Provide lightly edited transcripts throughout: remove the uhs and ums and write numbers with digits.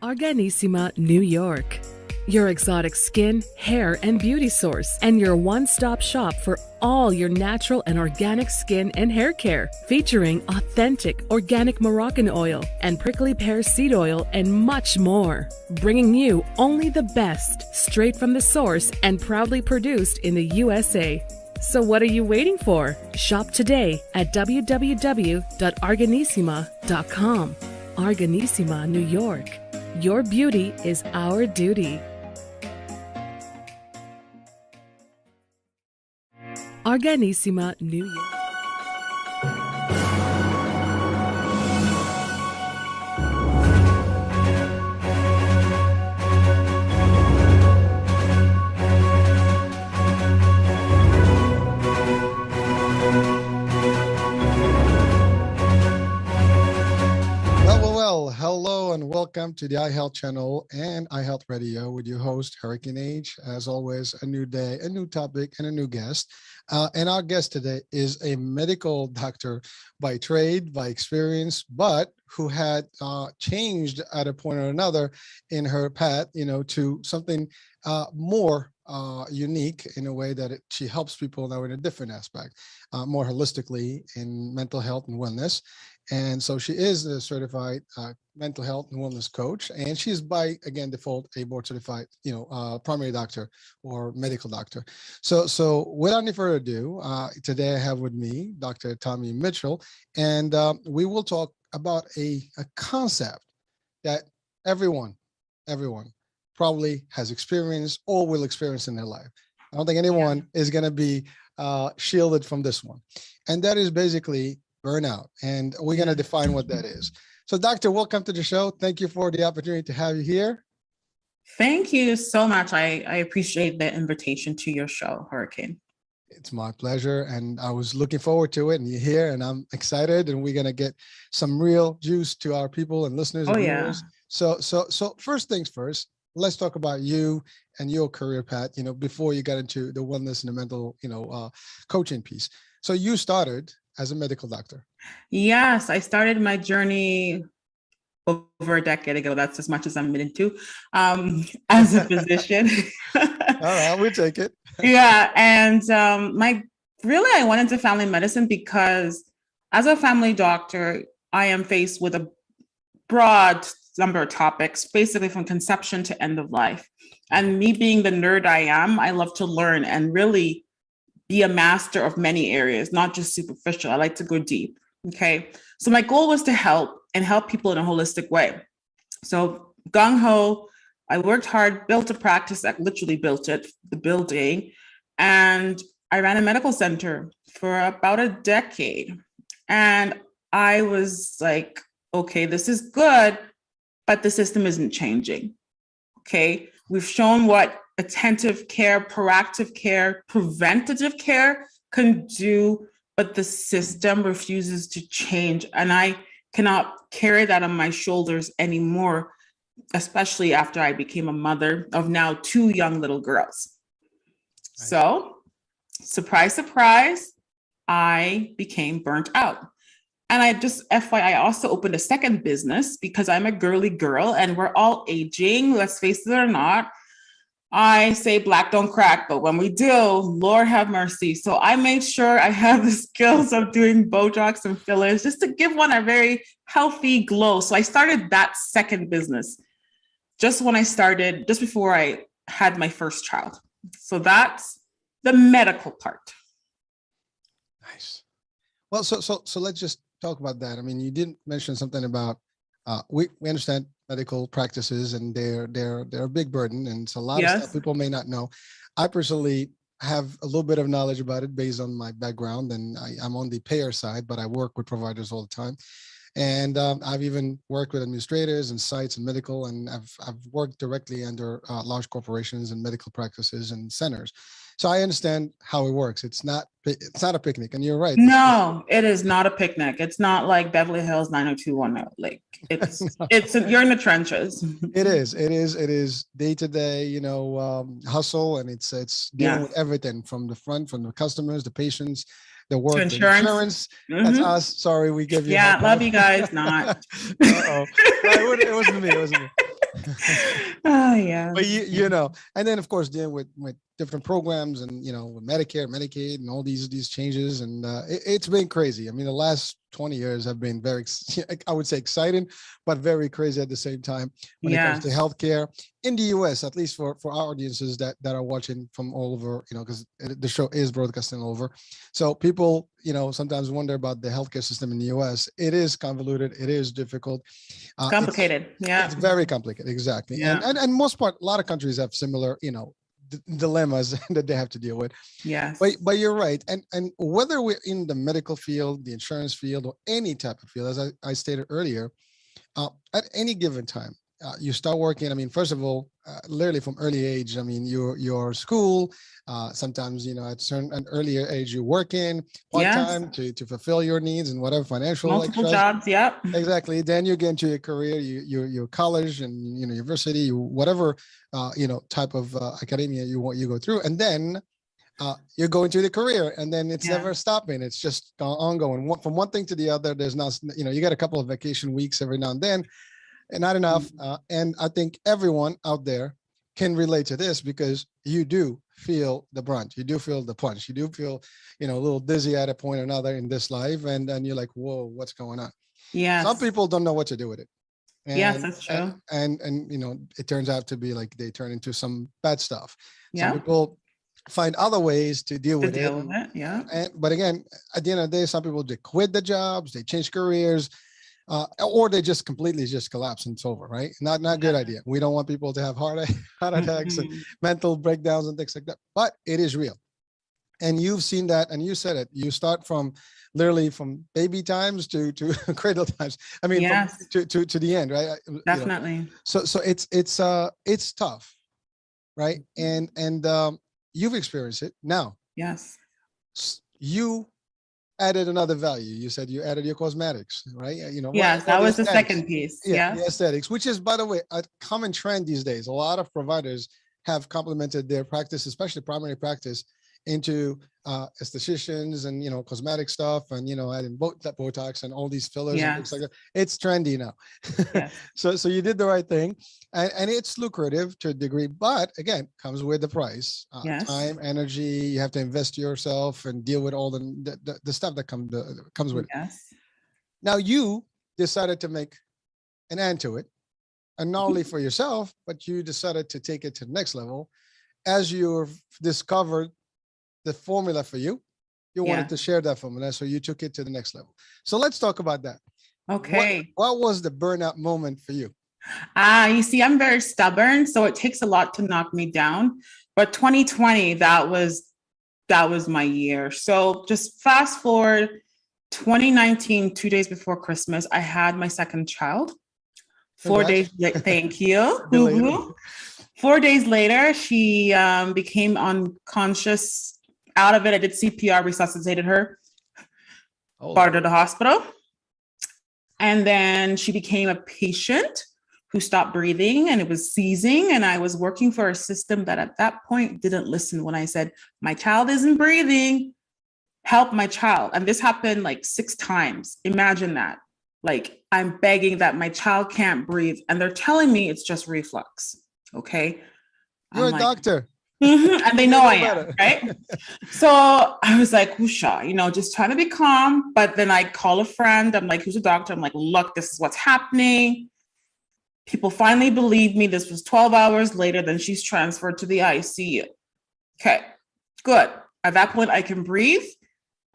Arganissima, New York. Your exotic skin, hair, and beauty source, and your one-stop shop for all your natural and organic skin and hair care, featuring authentic organic Moroccan oil and prickly pear seed oil and much more. Bringing you only the best, straight from the source and proudly produced in the USA. So what are you waiting for? Shop today at www.arganissima.com. Arganissima, New York. Your beauty is our duty. Arganissima, New York. Hello and welcome to the iHealth channel and iHealth Radio with your host, Hurricane H. As always, a new day, a new topic, and a new guest. And our guest today is a medical doctor by trade, by experience, but who had changed at a point or another in her path, to something more unique in a way that she helps people now in a different aspect, more holistically in mental health and wellness. And so she is a certified mental health and wellness coach, and she's by, again, default, a board certified, primary doctor or medical doctor. So without any further ado, today I have with me Dr. Tomi Mitchell, and we will talk about a concept that everyone probably has experienced or will experience in their life. I don't think anyone is going to be shielded from this one. And that is basically burnout. And we're going to define what that is. So doctor, welcome to the show. Thank you for the opportunity to have you here. Thank you so much. I appreciate the invitation to your show, Hurricane. It's my pleasure. And I was looking forward to it, and you're here and I'm excited, and we're going to get some real juice to our people and listeners. And viewers. So first things first, let's talk about you and your career path, before you got into the wellness and the mental, coaching piece. So you started as a medical doctor. Yes, I started my journey over a decade ago. That's as much as I'm into as a physician. All right, we'll take it. Yeah, and I went into family medicine because as a family doctor, I am faced with a broad number of topics, basically from conception to end of life. And me being the nerd I am, I love to learn and really be a master of many areas, not just superficial. I like to go deep. Okay. So my goal was to help people in a holistic way. So gung-ho, I worked hard, built a practice, I literally built it, the building. And I ran a medical center for about a decade. And I was like, okay, this is good, but the system isn't changing. Okay. We've shown what attentive care, proactive care, preventative care can do, but the system refuses to change. And I cannot carry that on my shoulders anymore, especially after I became a mother of now 2 young little girls. Right. So, surprise, surprise, I became burnt out. And I just, FYI, I also opened a second business because I'm a girly girl and we're all aging, let's face it or not. I say black don't crack, but when we do, Lord have mercy. So I made sure I have the skills of doing Botox and fillers just to give one a very healthy glow. So I started that second business just before I had my first child. So that's the medical part. Nice. Well, so let's just talk about that. I mean, you didn't mention something about we understand medical practices, and they're a big burden, and it's a lot of stuff people may not know. I personally have a little bit of knowledge about it based on my background, and I'm on the payer side, but I work with providers all the time. And I've even worked with administrators and sites and medical, and I've worked directly under large corporations and medical practices and centers. So I understand how it works. It's not a picnic, and you're right. No, it is not a picnic. It's not like Beverly Hills 90210. Like it's you're in the trenches. It is day to day, hustle, and it's dealing with everything from the customers, the patients, the work, insurance. Mm-hmm. That's us. Sorry, we give you. Yeah, love you guys. Not. It wasn't me. Oh yeah. But you know, and then of course dealing with different programs and with Medicare, Medicaid, and all these changes, and it's been crazy. I mean, the last 20 years have been very, I would say, exciting, but very crazy at the same time when it comes to Yes. healthcare in the U.S. At least for our audiences that are watching from all over, because the show is broadcasting all over. So people, sometimes wonder about the healthcare system in the U.S. It is convoluted. It is difficult. Complicated. It's very complicated. Exactly. Yeah. And most part, a lot of countries have similar, dilemmas that they have to deal with. Yes. But you're right. And whether we're in the medical field, the insurance field, or any type of field, as I stated earlier, at any given time, you start working. I mean, first of all, literally from early age. I mean, your school. Sometimes at an earlier age, you work in part time to fulfill your needs and whatever financial multiple extras. jobs. Yep. Exactly. Then you get into your career, your college and university, whatever type of academia you go through, and then you go into the career, and then it's never stopping. It's just ongoing from one thing to the other. There's not, you get a couple of vacation weeks every now and then, and not enough. And I think everyone out there can relate to this because you do feel the brunt. You do feel the punch. You do feel, a little dizzy at a point or another in this life. And then you're like, whoa, what's going on? Yeah. Some people don't know what to do with it. And, yes, that's true. And it turns out to be like they turn into some bad stuff. Yeah. Some people find other ways to deal with it. Yeah. But again, at the end of the day, some people they quit the jobs, they change careers, or they just completely just collapse and it's over, right? Not a good idea. We don't want people to have heart attacks and mental breakdowns and things like that. But it is real. And you've seen that, and you said it. You start from literally from baby times to cradle times. I mean, to the end, right? Definitely. So it's tough, right? And you've experienced it now. Yes. You added another value. You said you added your cosmetics, right? Yes, that was the second piece. Yeah, the aesthetics, which is, by the way, a common trend these days. A lot of providers have complemented their practice, especially primary practice, into estheticians and cosmetic stuff and adding Botox and all these fillers and things like that. It's trendy now. Yes. so you did the right thing, and it's lucrative to a degree, but again, comes with the price. Time, energy. You have to invest yourself and deal with all the stuff that comes with it. Now you decided to make an end to it, and not only for yourself, but you decided to take it to the next level as you've discovered the formula for you. You wanted to share that formula, so you took it to the next level. So let's talk about that. Okay. What was the burnout moment for you? You see, I'm very stubborn, so it takes a lot to knock me down. But 2020, that was my year. So just fast forward 2019, 2 days before Christmas, I had my second child. 4 days. Thank you. 4 days later, she became unconscious. Out of it, I did CPR, resuscitated her, brought her to the hospital. And then she became a patient who stopped breathing and it was seizing. And I was working for a system that at that point didn't listen when I said, my child isn't breathing, help my child. And this happened like 6 times. Imagine that. Like I'm begging that my child can't breathe. And they're telling me it's just reflux. Okay. You're a doctor. And they know I am, right? So I was like, whoosha, just trying to be calm. But then I call a friend. I'm like, who's a doctor? I'm like, look, this is what's happening. People finally believe me. This was 12 hours later. Then she's transferred to the ICU. Okay, good. At that point, I can breathe.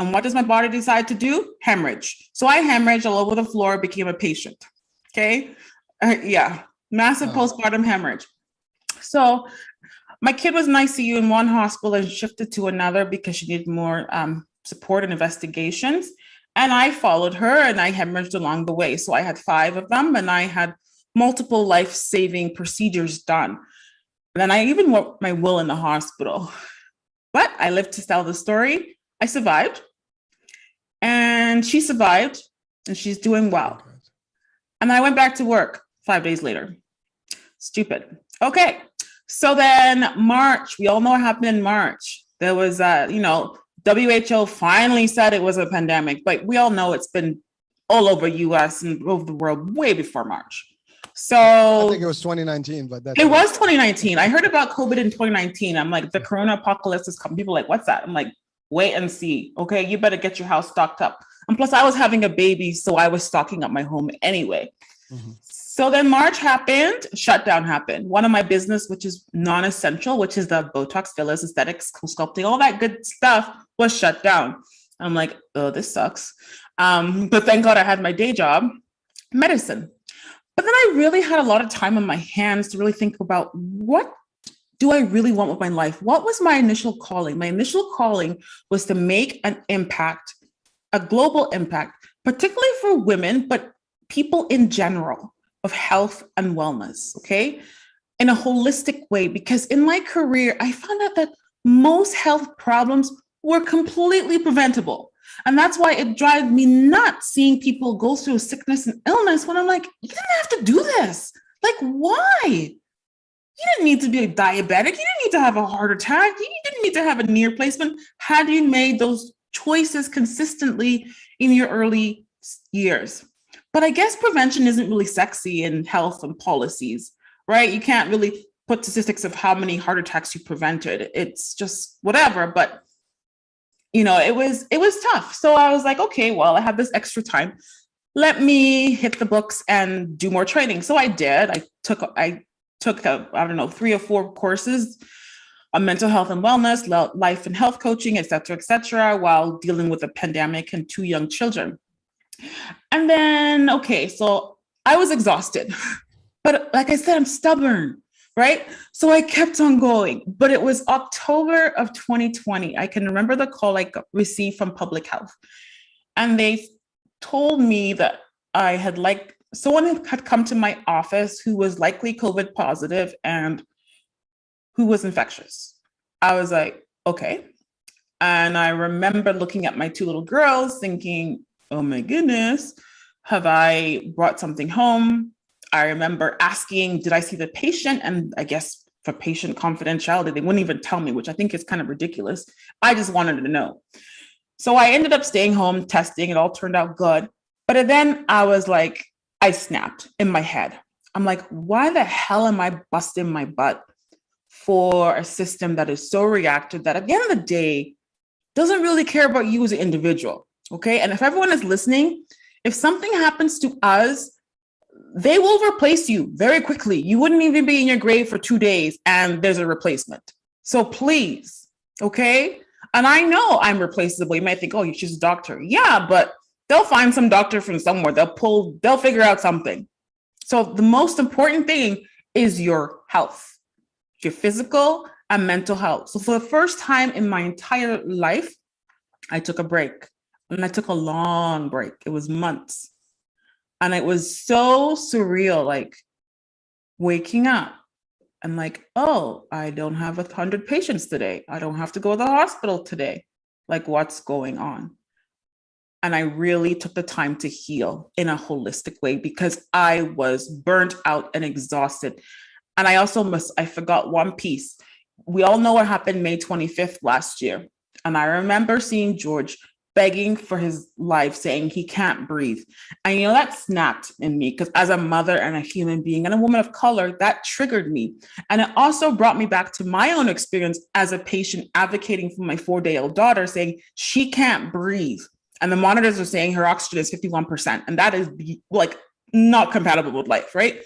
And what does my body decide to do? Hemorrhage. So I hemorrhaged all over the floor, became a patient. Okay. Massive postpartum hemorrhage. So my kid was in ICU in one hospital and shifted to another because she needed more support and investigations. And I followed her and I hemorrhaged along the way. So I had 5 of them and I had multiple life-saving procedures done. And then I even wrote my will in the hospital. But I lived to tell the story. I survived. And she survived and she's doing well. And I went back to work 5 days later. Stupid. Okay. So then March, we all know what happened in March. There was, WHO finally said it was a pandemic, but we all know it's been all over US and over the world way before March. I think So it was 2019, but that's it right. was 2019. I heard about COVID in 2019. I'm like, the corona apocalypse is coming. People are like, what's that? I'm like, wait and see. Okay, you better get your house stocked up. And plus, I was having a baby, so I was stocking up my home anyway. Mhm. So then March happened, shutdown happened. One of my business, which is non-essential, which is the Botox, fillers, aesthetics, sculpting, all that good stuff, was shut down. I'm like, oh, this sucks. But thank God I had my day job, medicine. But then I really had a lot of time on my hands to really think about, what do I really want with my life? What was my initial calling? My initial calling was to make an impact, a global impact, particularly for women, but people in general, of health and wellness, okay? In a holistic way, because in my career, I found out that most health problems were completely preventable. And that's why it drives me nuts seeing people go through sickness and illness when I'm like, you didn't have to do this. Like, why? You didn't need to be a diabetic. You didn't need to have a heart attack. You didn't need to have a knee replacement had you made those choices consistently in your early years. But I guess prevention isn't really sexy in health and policies, right? You can't really put statistics of how many heart attacks you prevented. It's just whatever. But it was tough. So I was like, okay, well, I have this extra time. Let me hit the books and do more training. So I did. I took I don't know, 3 or 4 courses on mental health and wellness, life and health coaching, et cetera, while dealing with a pandemic and 2 young children. And then, okay, so I was exhausted, but like I said, I'm stubborn, right? So I kept on going, but it was October of 2020. I can remember the call I received from public health. And they told me that someone had come to my office who was likely COVID positive and who was infectious. I was like, okay. And I remember looking at my 2 little girls thinking, oh my goodness, have I brought something home? I remember asking, did I see the patient? And I guess for patient confidentiality, they wouldn't even tell me, which I think is kind of ridiculous. I just wanted to know. So I ended up staying home, testing. It all turned out good. But then I was like, I snapped in my head. I'm like, why the hell am I busting my butt for a system that is so reactive that at the end of the day doesn't really care about you as an individual? Okay. And if everyone is listening, if something happens to us, they will replace you very quickly. You wouldn't even be in your grave for 2 days and there's a replacement. So please, okay? And I know I'm replaceable. You might think, oh, you're just a doctor. Yeah, but they'll find some doctor from somewhere. They'll figure out something. So the most important thing is your health, your physical and mental health. So for the first time in my entire life, I took a break. And I took a long break. It was months. And it was so surreal, like waking up and like, oh, I don't have 100 patients today. I don't have to go to the hospital today. Like, what's going on? And I really took the time to heal in a holistic way because I was burnt out and exhausted. And I forgot one piece. We all know what happened May 25th last year. And I remember seeing George begging for his life, saying he can't breathe. And that snapped in me because as a mother and a human being and a woman of color, that triggered me. And it also brought me back to my own experience as a patient advocating for my 4-day-old daughter, saying she can't breathe. And the monitors are saying her oxygen is 51%. And that is like not compatible with life, right?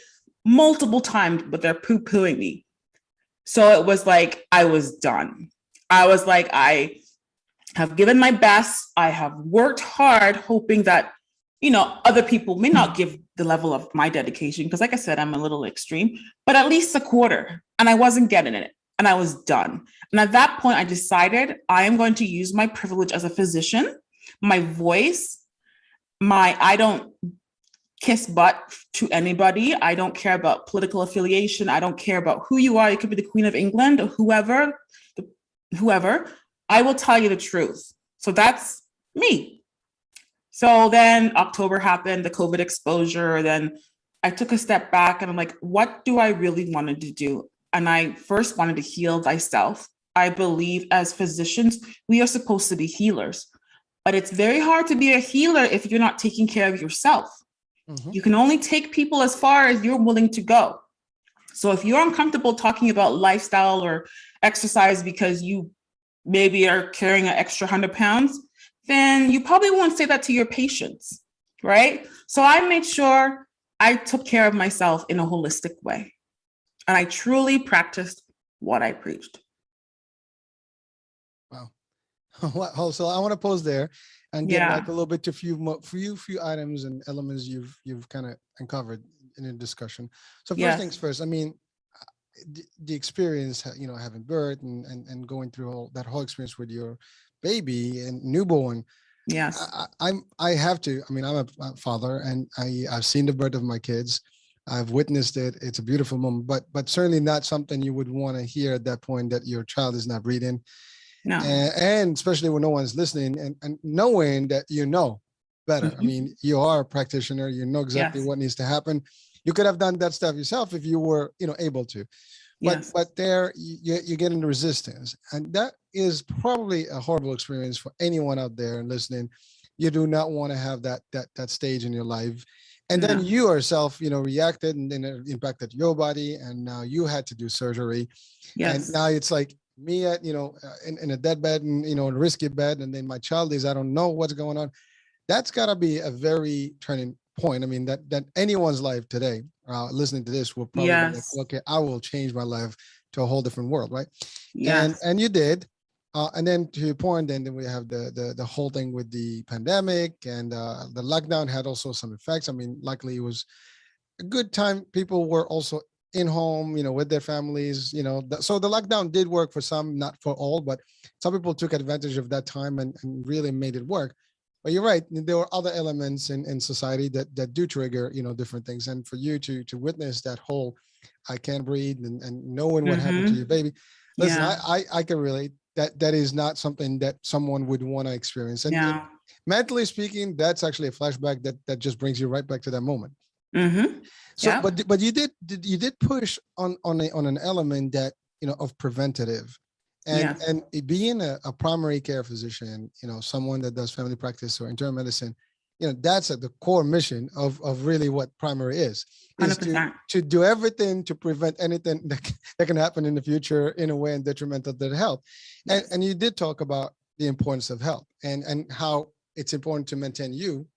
Multiple times, but they're poo-pooing me. So it was like, I was done. I was like, I have given my best. I have worked hard, hoping that, other people may not give the level of my dedication. Because like I said, I'm a little extreme, but at least a quarter. And I wasn't getting it. And I was done. And at that point, I decided I am going to use my privilege as a physician, my voice, I don't kiss butt to anybody. I don't care about political affiliation. I don't care about who you are. You could be the Queen of England or whoever. I will tell you the truth. So that's me. So then October happened, the COVID exposure. Then I took a step back and I'm like, what do I really wanted to do? And I first wanted to heal thyself. I believe as physicians, we are supposed to be healers, but it's very hard to be a healer if you're not taking care of yourself. Mhm. You can only take people as far as you're willing to go. So if you're uncomfortable talking about lifestyle or exercise because you maybe are carrying an extra 100 pounds, then you probably won't say that to your patients, right? So I made sure I took care of myself in a holistic way. And I truly practiced what I preached. Wow. Well, so I want to pause there and get Yeah. like a little bit to few items and elements you've kind of uncovered in the discussion. So first Yes. things first, I mean, the experience, having birth and going through that whole experience with your baby and newborn. Yes. I have to. I mean, I'm a father, and I've seen the birth of my kids. I've witnessed it. It's a beautiful moment, but certainly not something you would want to hear at that point that your child is not breathing, No. and especially when no one's listening and knowing that better. I Mhm. mean, you are a practitioner. You know exactly Yes. what needs to happen. You could have done that stuff yourself if you were, able to. Yes. But there you get into resistance, and that is probably a horrible experience for anyone out there listening. You do not want to have that stage in your life, and then No. you yourself, reacted, and then it impacted your body, and now you had to do surgery, and Yes. now it's like me at in a dead bed and in a risky bed, and then my child is, I don't know what's going on. That's got to be a very turning point. I mean, that anyone's life today, listening to this, will probably be like, Yes. okay, I will change my life to a whole different world, right? Yes. And you did. And then to your point, then we have the whole thing with the pandemic, and the lockdown had also some effects. I mean, luckily it was a good time. People were also in home, with their families, so the lockdown did work for some, not for all, but some people took advantage of that time and really made it work. But you're right, there were other elements in society that do trigger, different things. And for you to witness that whole, I can't breathe, and knowing what happened to Mhm. your baby. Listen, Yeah. I can relate. That is not something that someone would want to experience. And Yeah. mentally speaking, that's actually a flashback that just brings you right back to that moment. Mm-hmm. So, Yeah. but you did push on an element that, of preventative, and Yes. and it being a primary care physician, someone that does family practice or internal medicine, that's at the core mission of really what primary is to 100%. to do everything to prevent anything that can happen in the future in a way and detrimental to the health. And Yes. and you did talk about the importance of health and how it's important to maintain you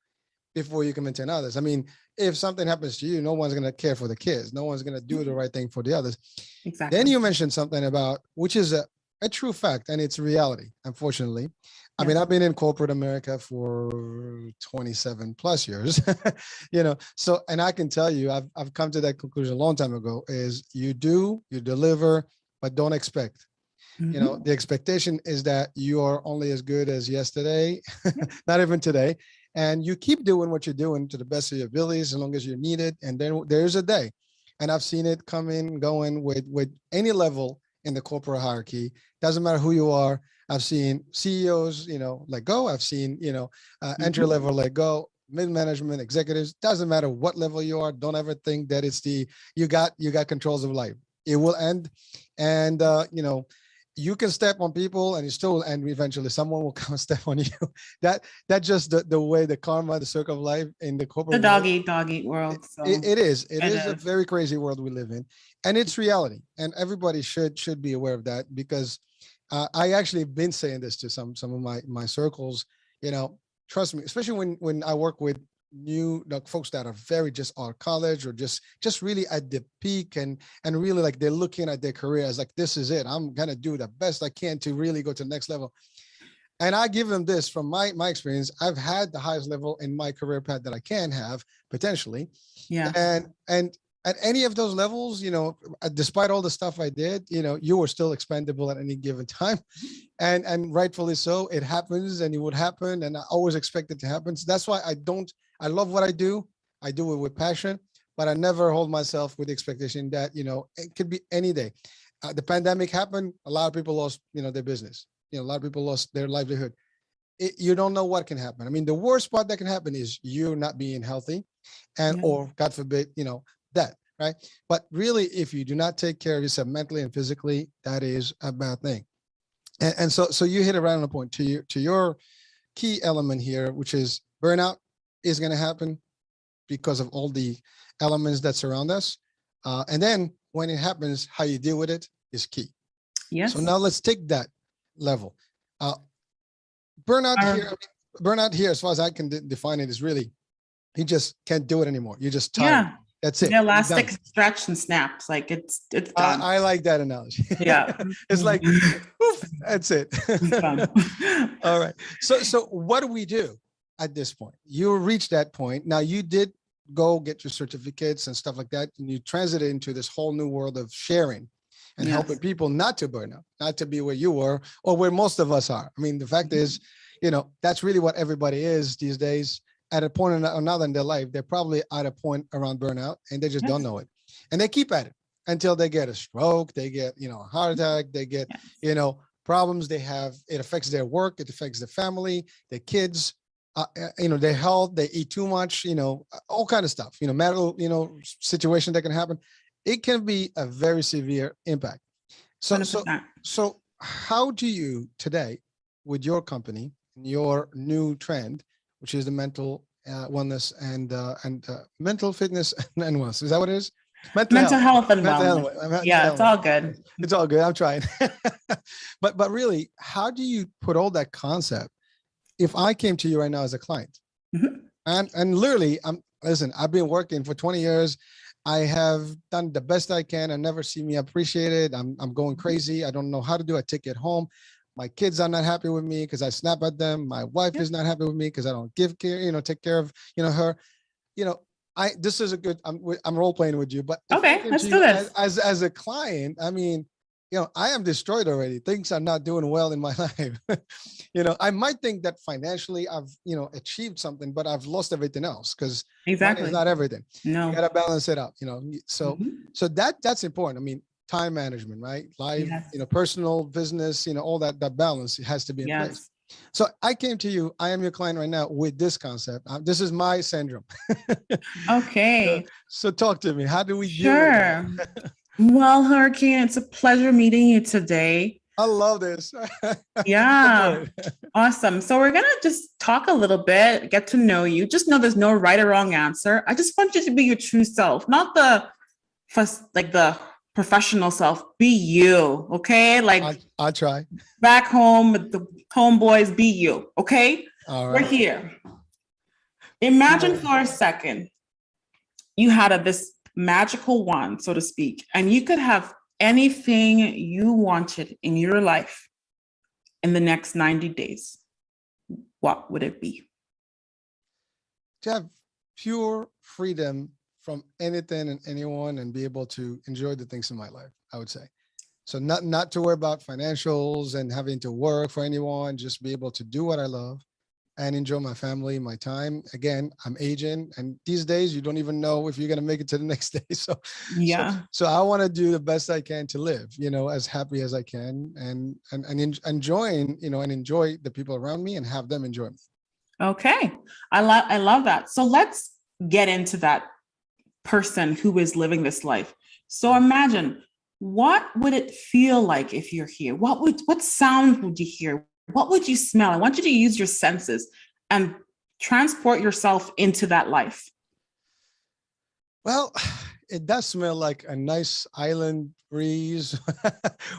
before you can maintain others. I mean, if something happens to you, no one's going to care for the kids. No one's going to do the right thing for the others. Then Exactly. you mentioned something about, which is a true fact, and it's reality, unfortunately. I mean, Yes. I've been in corporate America for 27 plus years, so, and I can tell you, I've come to that conclusion a long time ago, is you deliver, but don't expect. Mhm. The expectation is that you are only as good as yesterday, not even today. And you keep doing what you're doing to the best of your abilities as long as you're needed. And then there's a day. And I've seen it come in, going with any level in the corporate hierarchy. Doesn't matter who you are. I've seen CEOs, let go. I've seen, entry Mhm. level let go, mid management, executives. Doesn't matter what level you are. Don't ever think that it's you got controls of life. It will end. And you can step on people and you still, and eventually someone will come and step on you. That's just the way, the karma, the circle of life in the The corporate world. dog eat it, world. So it is it it is a is. very crazy world we live in, and it's reality, and everybody should be aware of that, because I actually been saying this to some of my circles. you know Trust me, especially when I work with new, folks that are very just out of college, or just really at the peak, and really like they're looking at their career as like, this is it, I'm gonna do the best I can to really go to the next level. And I give them this from my experience. I've had the highest level in my career path that I can have potentially, Yes. and at any of those levels, despite all the stuff I did, you were still expendable at any given time, and rightfully so. It happens, and it would happen, and I always expect it to happen. So that's why I love what I do. I do it with passion, but I never hold myself with the expectation that it could be any day. The pandemic happened. A lot of people lost their business. A lot of people lost their livelihood. You don't know what can happen. I mean, the worst part that can happen is you not being healthy, and Yeah. or God forbid, that, right? But really, if you do not take care of yourself mentally and physically, that is a bad thing. And so you hit it right on the point. To your key element here, which is burnout is going to happen. because of all the elements that surround us. And then when it happens, how you deal with it is key. Yes. So now let's take that level. Burnout here. Burnout here, as far as I can define it, is really you just can't do it anymore. You're just tired. Yeah. That's it. The elastic stretch and snaps. Like it's done. I like that analogy. Yeah. It's like, oof, that's it. All right. So what do we do at this point? You reach that point. Now you did go get your certificates and stuff like that, and you transited into this whole new world of sharing and helping people not to burn out, not to be where you were or where most of us are. I mean, the fact is, that's really what everybody is these days. At a point or another in their life, they're probably at a point around burnout and they just don't know it. And they keep at it until they get a stroke, they get, a heart attack, they get, problems they have. It affects their work, it affects their family, their kids, their health, they eat too much, all kind of stuff, marital, situation that can happen. It can be a very severe impact. So how do you today with your company, your new trend, which is the mental wellness and mental fitness and wellness. Is that what it is? Mental health and wellness. It's all good. It's all good. I'm trying. but really, how do you put all that concept? If I came to you right now as a client, and literally, I've been working for 20 years. I have done the best I can. I never see me appreciated. I'm going crazy. I don't know how to do it. I take it home. My kids are not happy with me because I snap at them. My wife is not happy with me because I don't give care, take care of, her. This is a good, I'm role playing with you, but okay, let's do this. As a client, I mean, I am destroyed already. Things are not doing well in my life. I might think that financially I've, achieved something, but I've lost everything else because money is not everything. No, you got to balance it out, so that's important. I mean, time management, right? Life, personal, business, all that balance has to be in place. So I came to you, I am your client right now with this concept. This is my syndrome. Okay. So talk to me. How do we deal with that? Well, Hurricane, it's a pleasure meeting you today. I love this. Yeah. Awesome. So we're going to just talk a little bit, get to know you. Just know there's no right or wrong answer. I just want you to be your true self, not the professional self. Be you, okay? I'll try. Back home with the homeboys, be you, okay? All right. We're here. Imagine for a second you had this magical wand, so to speak, and you could have anything you wanted in your life in the next 90 days. What would it be? To have pure freedom from anything and anyone and be able to enjoy the things in my life, I would say. So not to worry about financials and having to work for anyone, just be able to do what I love and enjoy my family, my time. Again, I'm aging, and these days you don't even know if you're going to make it to the next day. So I want to do the best I can to live, as happy as I can and enjoying, and enjoy the people around me and have them enjoy me. Okay. I love that. So let's get into that person who is living this life. So imagine, what would it feel like if you're here? What sound would you hear? What would you smell? I want you to use your senses and transport yourself into that life. Well, it does smell like a nice island breeze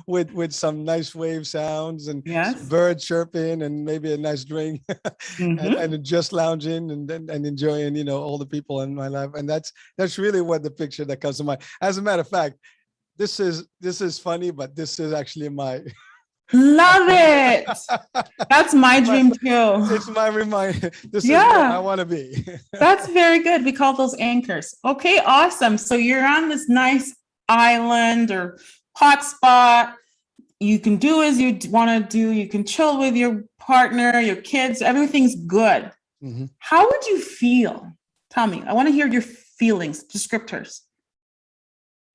with some nice wave sounds and birds chirping and maybe a nice drink and just lounging and enjoying, all the people in my life. And that's really what the picture that comes to mind. As a matter of fact, this is funny, but this is actually my love it. That's my dream too. It's my reminder. This is where I want to be. That's very good. We call those anchors. Okay, awesome. So you're on this nice island or hot spot. You can do as you want to do. You can chill with your partner, your kids. Everything's good. Mm-hmm. How would you feel? Tell me. I want to hear your feelings, descriptors.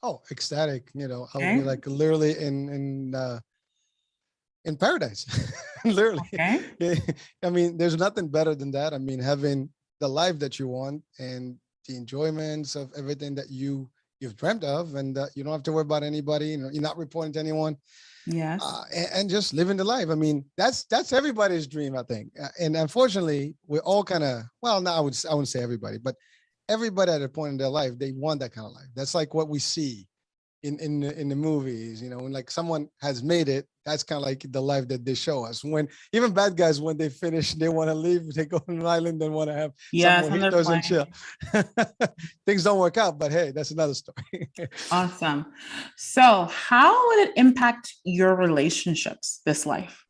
Oh, ecstatic. I would be like literally in paradise, literally. Okay. I mean, there's nothing better than that. I mean, having the life that you want and the enjoyments of everything that you've dreamt of, and you don't have to worry about anybody. You're not reporting to anyone. Yes. And just living the life. I mean, that's everybody's dream, I think. And unfortunately, we're all kind of, well, no, I wouldn't say everybody, but everybody at a point in their life, they want that kind of life. That's like what we see in the movies, when like someone has made it, that's kind of like the life that they show us. When even bad guys, when they finish, they want to leave, they go on an island and want to have some Yes, on their mojitos and plane. chill. Things don't work out, but hey, that's another story. Awesome. So how would it impact your relationships, this life?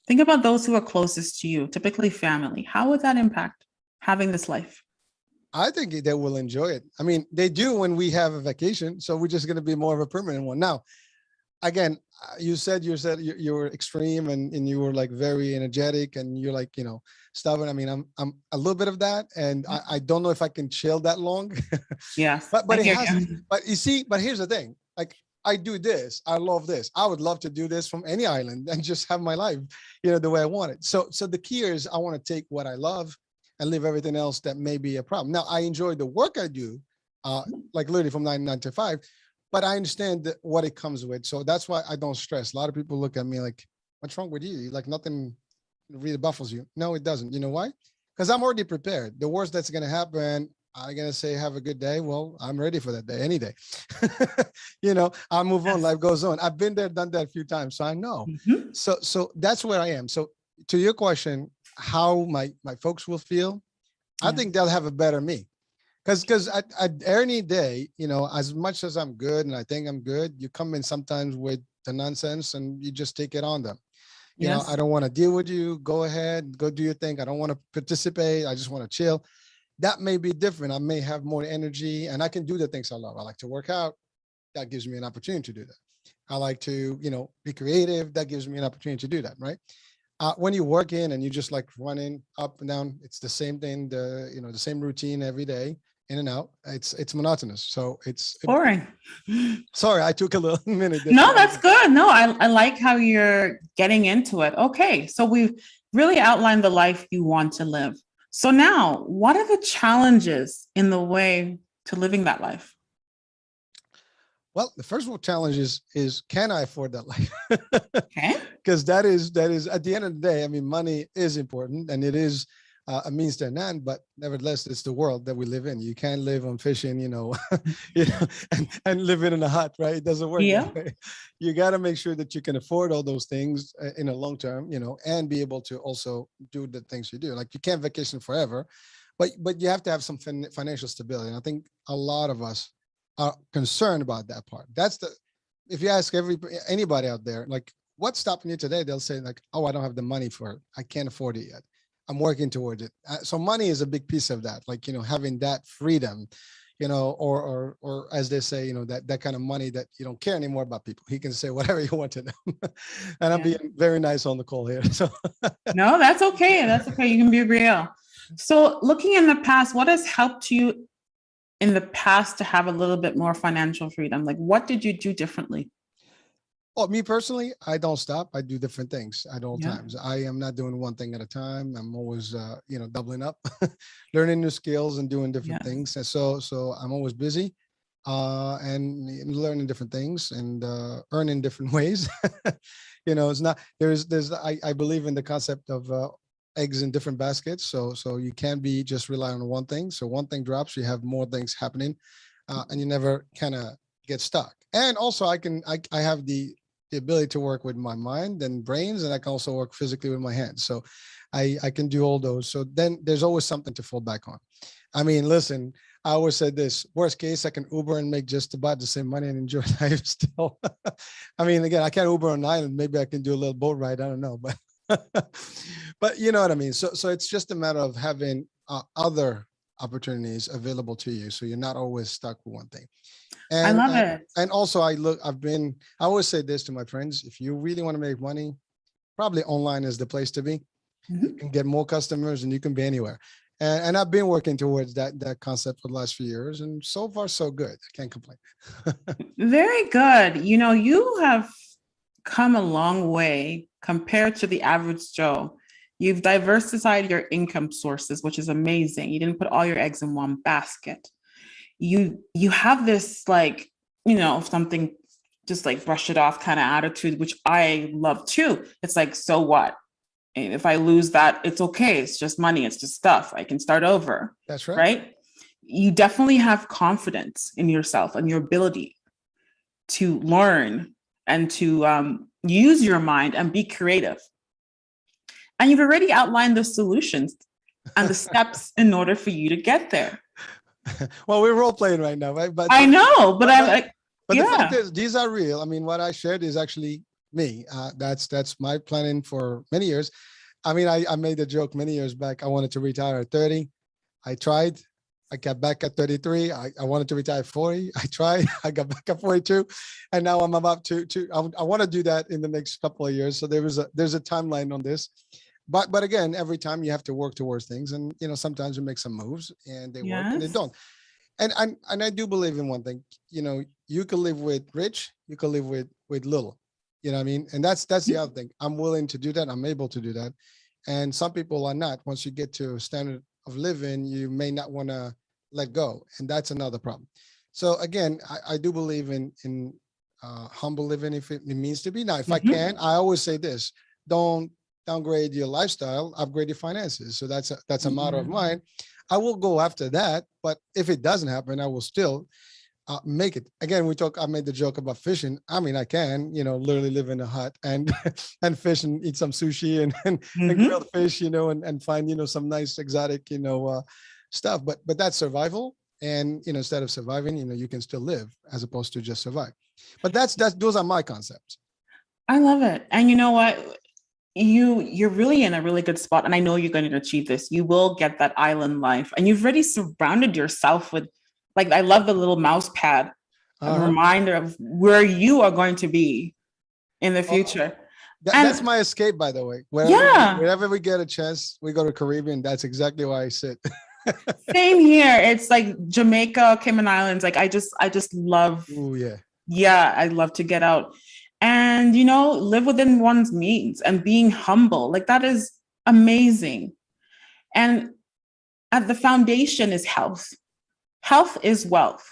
Think about those who are closest to you, typically family. How would that impact having this life? I think they will enjoy it. I mean, they do when we have a vacation. So we're just going to be more of a permanent one. Now, again, you said you were extreme and you were like very energetic and you're like, stubborn. I mean, I'm a little bit of that. And I don't know if I can chill that long. Yes. but it has, but you see, but here's the thing. Like, I do this. I love this. I would love to do this from any island and just have my life, the way I want it. So the key is I want to take what I love and leave everything else that may be a problem. Now, I enjoy the work I do, like literally from 9 to 5, but I understand what it comes with. So that's why I don't stress. A lot of people look at me like, what's wrong with you? Like nothing really baffles you. No, it doesn't. You know why? Because I'm already prepared. The worst that's going to happen, I'm going to say, have a good day. Well, I'm ready for that day, any day. I'll move on. Life goes on. I've been there, done that a few times. So I know. Mm-hmm. So that's where I am. So to your question, how my folks will feel, I think they'll have a better me. Because at any day, as much as I'm good and I think I'm good, you come in sometimes with the nonsense and you just take it on them. I don't want to deal with you. Go ahead, go do your thing. I don't want to participate. I just want to chill. That may be different. I may have more energy and I can do the things I love. I like to work out. That gives me an opportunity to do that. I like to, be creative. That gives me an opportunity to do that, right? When you work in and you just like running up and down, it's the same thing, the same routine every day, in and out. It's monotonous. So it's boring. Sorry, I took a little minute. No, that's good. No, I like how you're getting into it. Okay. So we've really outlined the life you want to live. So now, what are the challenges in the way to living that life? Well, the first challenge is can I afford that life? Okay. Because that is at the end of the day, I mean, money is important and it is a means to an end, but nevertheless, it's the world that we live in. You can't live on fishing, and live in a hut, right? It doesn't work. Yeah. You got to make sure that you can afford all those things in a long term, and be able to also do the things you do. Like you can't vacation forever, but you have to have some financial stability. And I think a lot of us are concerned about that part. If you ask anybody out there, like, what's stopping you today? They'll say like, oh, I don't have the money for it. I can't afford it yet. I'm working towards it. So money is a big piece of that. Like, having that freedom, or as they say, that kind of money that you don't care anymore about people. He can say whatever you want to them. And I'm being very nice on the call here. So no, that's okay. That's okay. You can be real. So looking in the past, what has helped you in the past to have a little bit more financial freedom? Like, what did you do differently? Well, me personally, I don't stop. I do different things at all times. I am not doing one thing at a time. I'm always, doubling up, learning new skills and doing different things. And so I'm always busy and learning different things and earning different ways. It's not, I believe in the concept of eggs in different baskets. So you can't be just relying on one thing. So one thing drops, you have more things happening and you never kind of get stuck. And also I have the ability to work with my mind and brains, and I can also work physically with my hands. So I can do all those. So then there's always something to fall back on. I mean, listen, I always said this, worst case, I can Uber and make just about the same money and enjoy life still. I mean, again, I can't Uber on an island. Maybe I can do a little boat ride. I don't know, but you know what I mean? So it's just a matter of having other opportunities available to you. So you're not always stuck with one thing. And, I love it. And also I always say this to my friends, if you really want to make money, probably online is the place to be. Mm-hmm. You can get more customers and you can be anywhere. And I've been working towards that concept for the last few years, and so far so good. I can't complain. Very good. You have come a long way compared to the average Joe. You've diversified your income sources, which is amazing. You didn't put all your eggs in one basket. You have this something just like brush it off kind of attitude, which I love too. It's like, so what? If I lose that, it's okay. It's just money. It's just stuff. I can start over. That's right. Right? you definitely have confidence in yourself and your ability to learn and to use your mind and be creative. And you've already outlined the solutions and the steps in order for you to get there. Well, we're role playing right now, right? I know, but I'm like, but yeah. the fact is, these are real. I mean, what I shared is actually me. That's my planning for many years. I mean, I made a joke many years back. I wanted to retire at 30. I tried. I got back at 33. I wanted to retire at 40. I tried. I got back at 42. And now I'm about to I want to do that in the next couple of years. So there's a timeline on this. But again, every time you have to work towards things, and sometimes you make some moves and they work and they don't. And I do believe in one thing. You can live with rich, you can live with little. You know what I mean? And that's the other thing. I'm willing to do that. I'm able to do that. And some people are not. Once you get to a standard of living, you may not want to let go, and that's another problem. So again, I do believe in humble living if it means to be. Now, if I can, I always say this: don't downgrade your lifestyle, upgrade your finances. So that's a motto of mine. I will go after that, but if it doesn't happen, I will still make it. Again, I made the joke about fishing. I mean, I can, literally live in a hut and and fish and eat some sushi and grilled fish, and find, some nice exotic, stuff. But that's survival. And, instead of surviving, you can still live as opposed to just survive. But those are my concepts. I love it. And you know what? You're really in a really good spot. And I know you're going to achieve this. You will get that island life. And you've already surrounded yourself with, like, I love the little mouse pad, a reminder of where you are going to be in the future. That's my escape, by the way. Wherever we get a chance, we go to Caribbean. That's exactly why I sit. Same here. It's like Jamaica, Cayman Islands. Like I just love. Oh yeah. Yeah, I love to get out and live within one's means and being humble. Like that is amazing. And at the foundation is health. Health is wealth,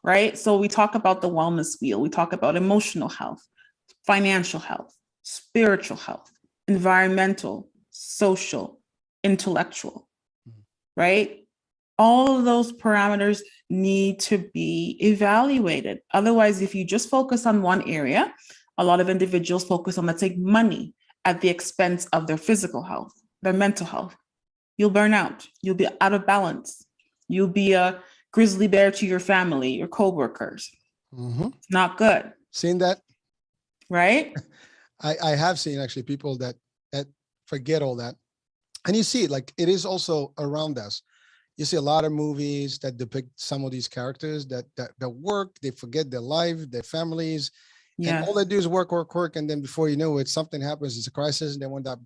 right? So we talk about the wellness wheel. We talk about emotional health, financial health, spiritual health, environmental, social, intellectual, right? All of those parameters need to be evaluated. Otherwise, if you just focus on one area, a lot of individuals focus on, let's say, money at the expense of their physical health, their mental health. You'll burn out. You'll be out of balance. You'll be a grizzly bear to your family, your coworkers. It's not good. Seen that? Right? I have seen actually people that forget all that. And you see it, like it is also around us. You see a lot of movies that depict some of these characters that work, they forget their life, their families, and all they do is work. And then before you know it, something happens, it's a crisis, and they end up,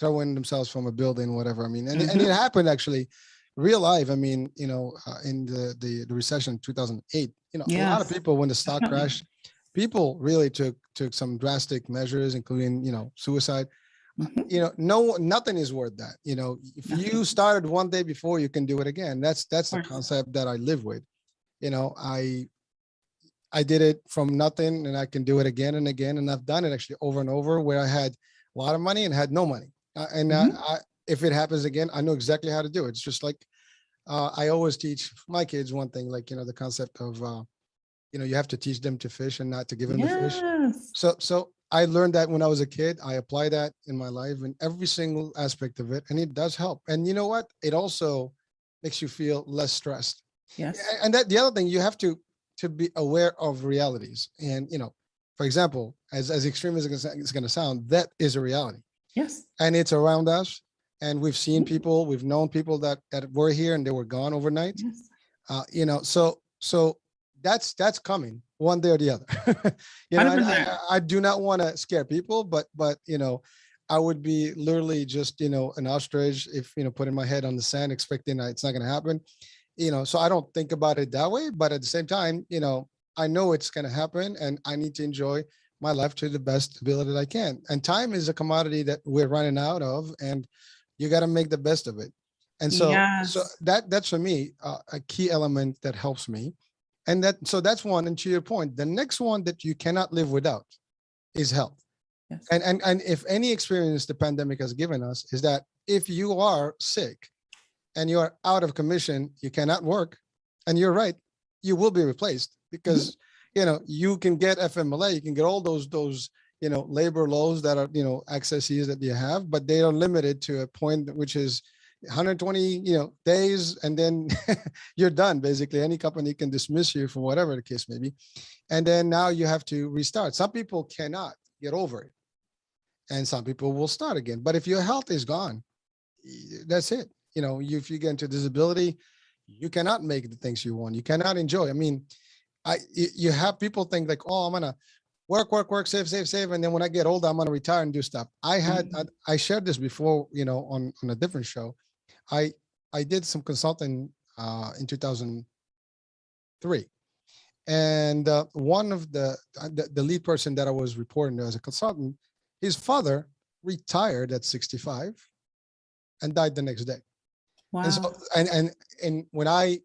throwing themselves from a building, whatever. I mean, and it happened actually, real life. I mean, in the recession in 2008, a lot of people, when the stock crashed, people really took some drastic measures, including, suicide. Nothing is worth that. If you started one day before, you can do it again. That's the concept that I live with. I did it from nothing, and I can do it again and again. And I've done it actually over and over, where I had a lot of money and had no money. If it happens again, I know exactly how to do it. It's just like I always teach my kids one thing, like, the concept of, you have to teach them to fish and not to give them the fish. So I learned that when I was a kid. I apply that in my life in every single aspect of it, and it does help. And you know what? It also makes you feel less stressed. Yes. And that the other thing, you have to be aware of realities. And for example, as extreme as it's going to sound, that is a reality. Yes. And it's around us. And we've seen people, we've known people that were here and they were gone overnight. Yes. So that's coming one day or the other. I do not want to scare people, but I would be literally just, an ostrich if, putting my head on the sand, expecting that it's not going to happen, so I don't think about it that way. But at the same time, I know it's going to happen, and I need to enjoy my life to the best ability that I can. And time is a commodity that we're running out of, and you got to make the best of it. And so, that's for me, a key element that helps me. And that's one. And to your point, the next one that you cannot live without is health. Yes. And if any experience the pandemic has given us is that if you are sick and you're out of commission, you cannot work. And you're right, you will be replaced because, you can get FMLA, you can get all those, labor laws that are, accesses that you have, but they are limited to a point which is 120, days, and then you're done. Basically, any company can dismiss you for whatever the case may be. And then now you have to restart. Some people cannot get over it. And some people will start again. But if your health is gone, that's it. If you get into disability, you cannot make the things you want. You cannot enjoy. I mean, you have people think like, oh, I'm gonna work, save, and then when I get older, I'm gonna retire and do stuff. I shared this before, on a different show. I did some consulting in 2003, and one of the lead person that I was reporting to as a consultant, his father retired at 65 and died the next day. Wow. And so, and when I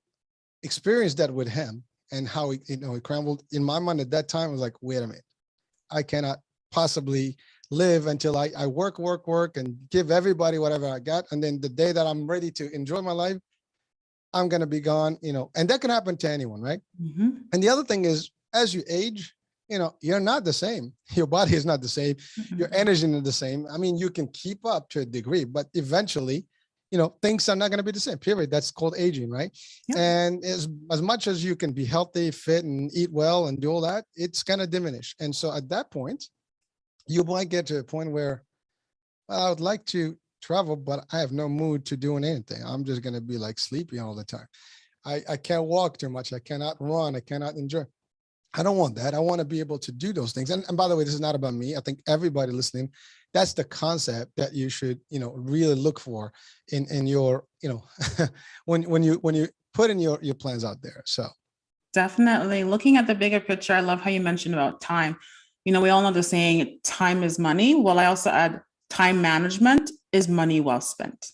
experienced that with him and how he crumbled in my mind at that time, I was like, wait a minute, I cannot possibly live until I work and give everybody whatever I got. And then the day that I'm ready to enjoy my life, I'm going to be gone, and that can happen to anyone. Right. Mm-hmm. And the other thing is, as you age, you're not the same. Your body is not the same. Mm-hmm. Your energy is not the same. I mean, you can keep up to a degree, but eventually, things are not going to be the same, period. That's called aging, right? Yeah. And as much as you can be healthy, fit, and eat well and do all that, it's going to diminish. And so at that point, you might get to a point where, well, I would like to travel, but I have no mood to doing anything. I'm just going to be like sleepy all the time. I can't walk too much. I cannot run. I cannot enjoy. I don't want that. I want to be able to do those things. And by the way, this is not about me. I think everybody listening, that's the concept that you should, really look for in your, when you put in your plans out there. So definitely looking at the bigger picture. I love how you mentioned about time. We all know the saying, time is money. Well, I also add time management is money well spent.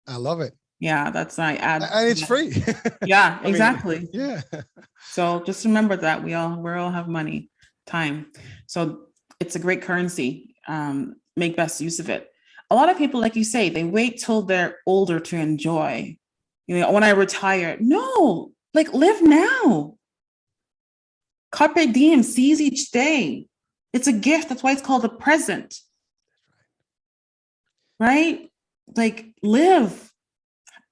I love it. Yeah, that's I add. And it's free. Yeah, exactly. Yeah. So just remember that we all have money, time. So it's a great currency. Make best use of it. A lot of people, like you say, they wait till they're older to enjoy. When I retire, no, like live now. Carpe diem, seize each day. It's a gift. That's why it's called a present. Right? Like live.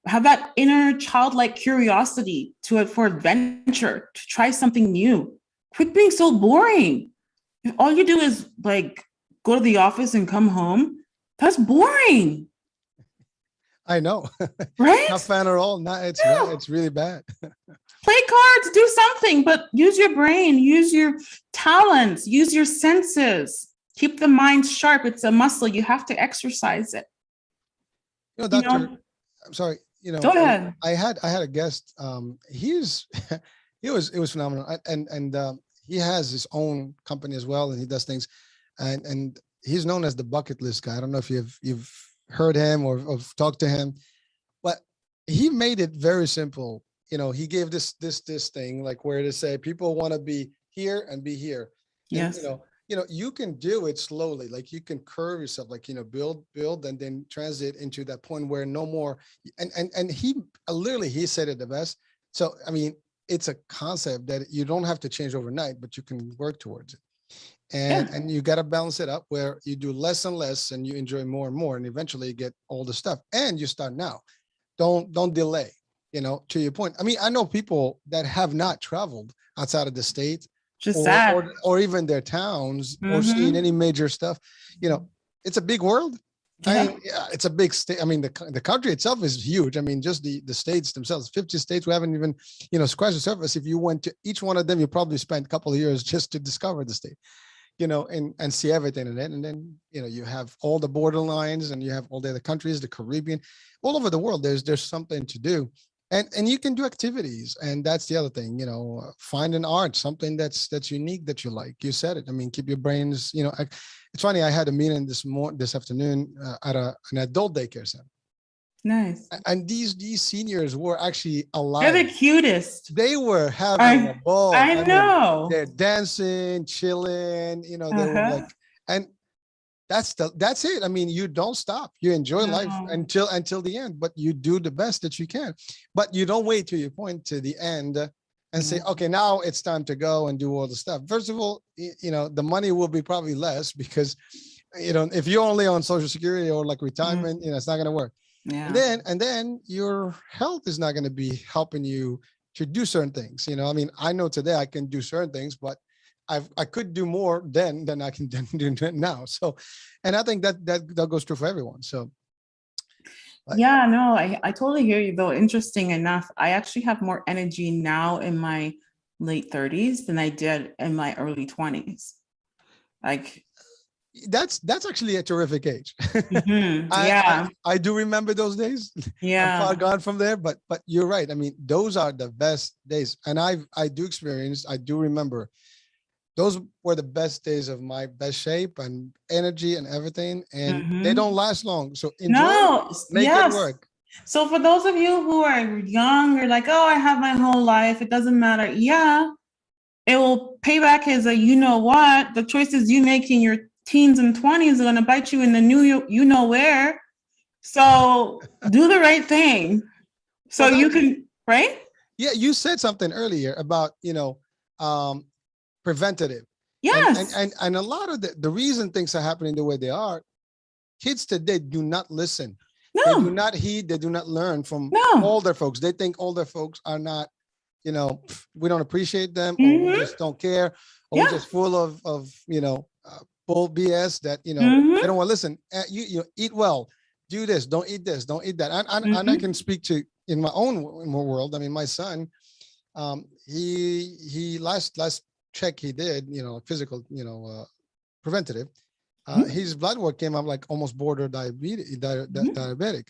Have that inner childlike curiosity for adventure, to try something new. Quit being so boring. If all you do is like go to the office and come home, that's boring. I know. Right? Not fun at all. It's really bad. Play cards, do something, but use your brain, use your talents, use your senses. Keep the mind sharp. It's a muscle. You have to exercise it. Doctor, I'm sorry. Go ahead. I had a guest. It was phenomenal, and he has his own company as well, and he does things, and he's known as the bucket list guy. I don't know if you've heard him or talked to him, but he made it very simple. He gave this thing like where to say people want to be here and be here. Yes. And, you can do it slowly. Like you can curve yourself, like, build, and then transit into that point where no more. And he literally, he said it the best. So, I mean, it's a concept that you don't have to change overnight, but you can work towards it. And you got to balance it up where you do less and less and you enjoy more and more. And eventually you get all the stuff and you start now. Don't delay, to your point. I mean, I know people that have not traveled outside of the state, or even their towns, or seen any major stuff. It's a big world. Yeah. It's a big state. I mean, the country itself is huge. I mean, just the states themselves, 50 states. We haven't even, scratched the surface. If you went to each one of them, you probably spent a couple of years just to discover the state, and see everything in it. And then, you have all the borderlines, and you have all the other countries, the Caribbean, all over the world. There's something to do. And you can do activities, and that's the other thing. Find an art, something that's unique that you like. You said it. I mean, keep your brains. It's funny. I had a meeting this afternoon at an adult daycare center. Nice. And these seniors were actually alive. They're the cutest. They were having a ball. I know. They're dancing, chilling. They were like, and that's it. I mean, you don't stop. You enjoy life No. until the end, but you do the best that you can. But you don't wait till you point to the end and say, okay, now it's time to go and do all the stuff. First of all, the money will be probably less because, if you're only on Social Security or like retirement, it's not going to work. Yeah. And then your health is not going to be helping you to do certain things. I mean, I know today I can do certain things, but I could do more then than I can do now. So, and I think that goes true for everyone. So. Yeah, no, I totally hear you though. Interesting enough, I actually have more energy now in my late 30s than I did in my early 20s. Like that's actually a terrific age. Yeah. I do remember those days. Yeah. I'm far gone from there, but you're right. I mean, those are the best days. And I do remember those were the best days of my best shape and energy and everything. And they don't last long. So enjoy it, make it work. So for those of you who are young or like, oh, I have my whole life, it doesn't matter. Yeah, it will pay back as you know what, the choices you make in your teens and 20s are going to bite you in the you know where. So do the right thing. So you can, right? Yeah, you said something earlier about, preventative. Yes. And a lot of the reason things are happening the way they are, kids today do not listen. No. They do not heed, they do not learn from older folks. They think older folks are not, we don't appreciate them, or we just don't care, or we're just full of bull BS that, they don't want to listen. You eat well, do this, don't eat this, don't eat that. And I can speak to in my own world. I mean, my son, he last check he did, physical, preventative, his blood work came up like almost border diabetic.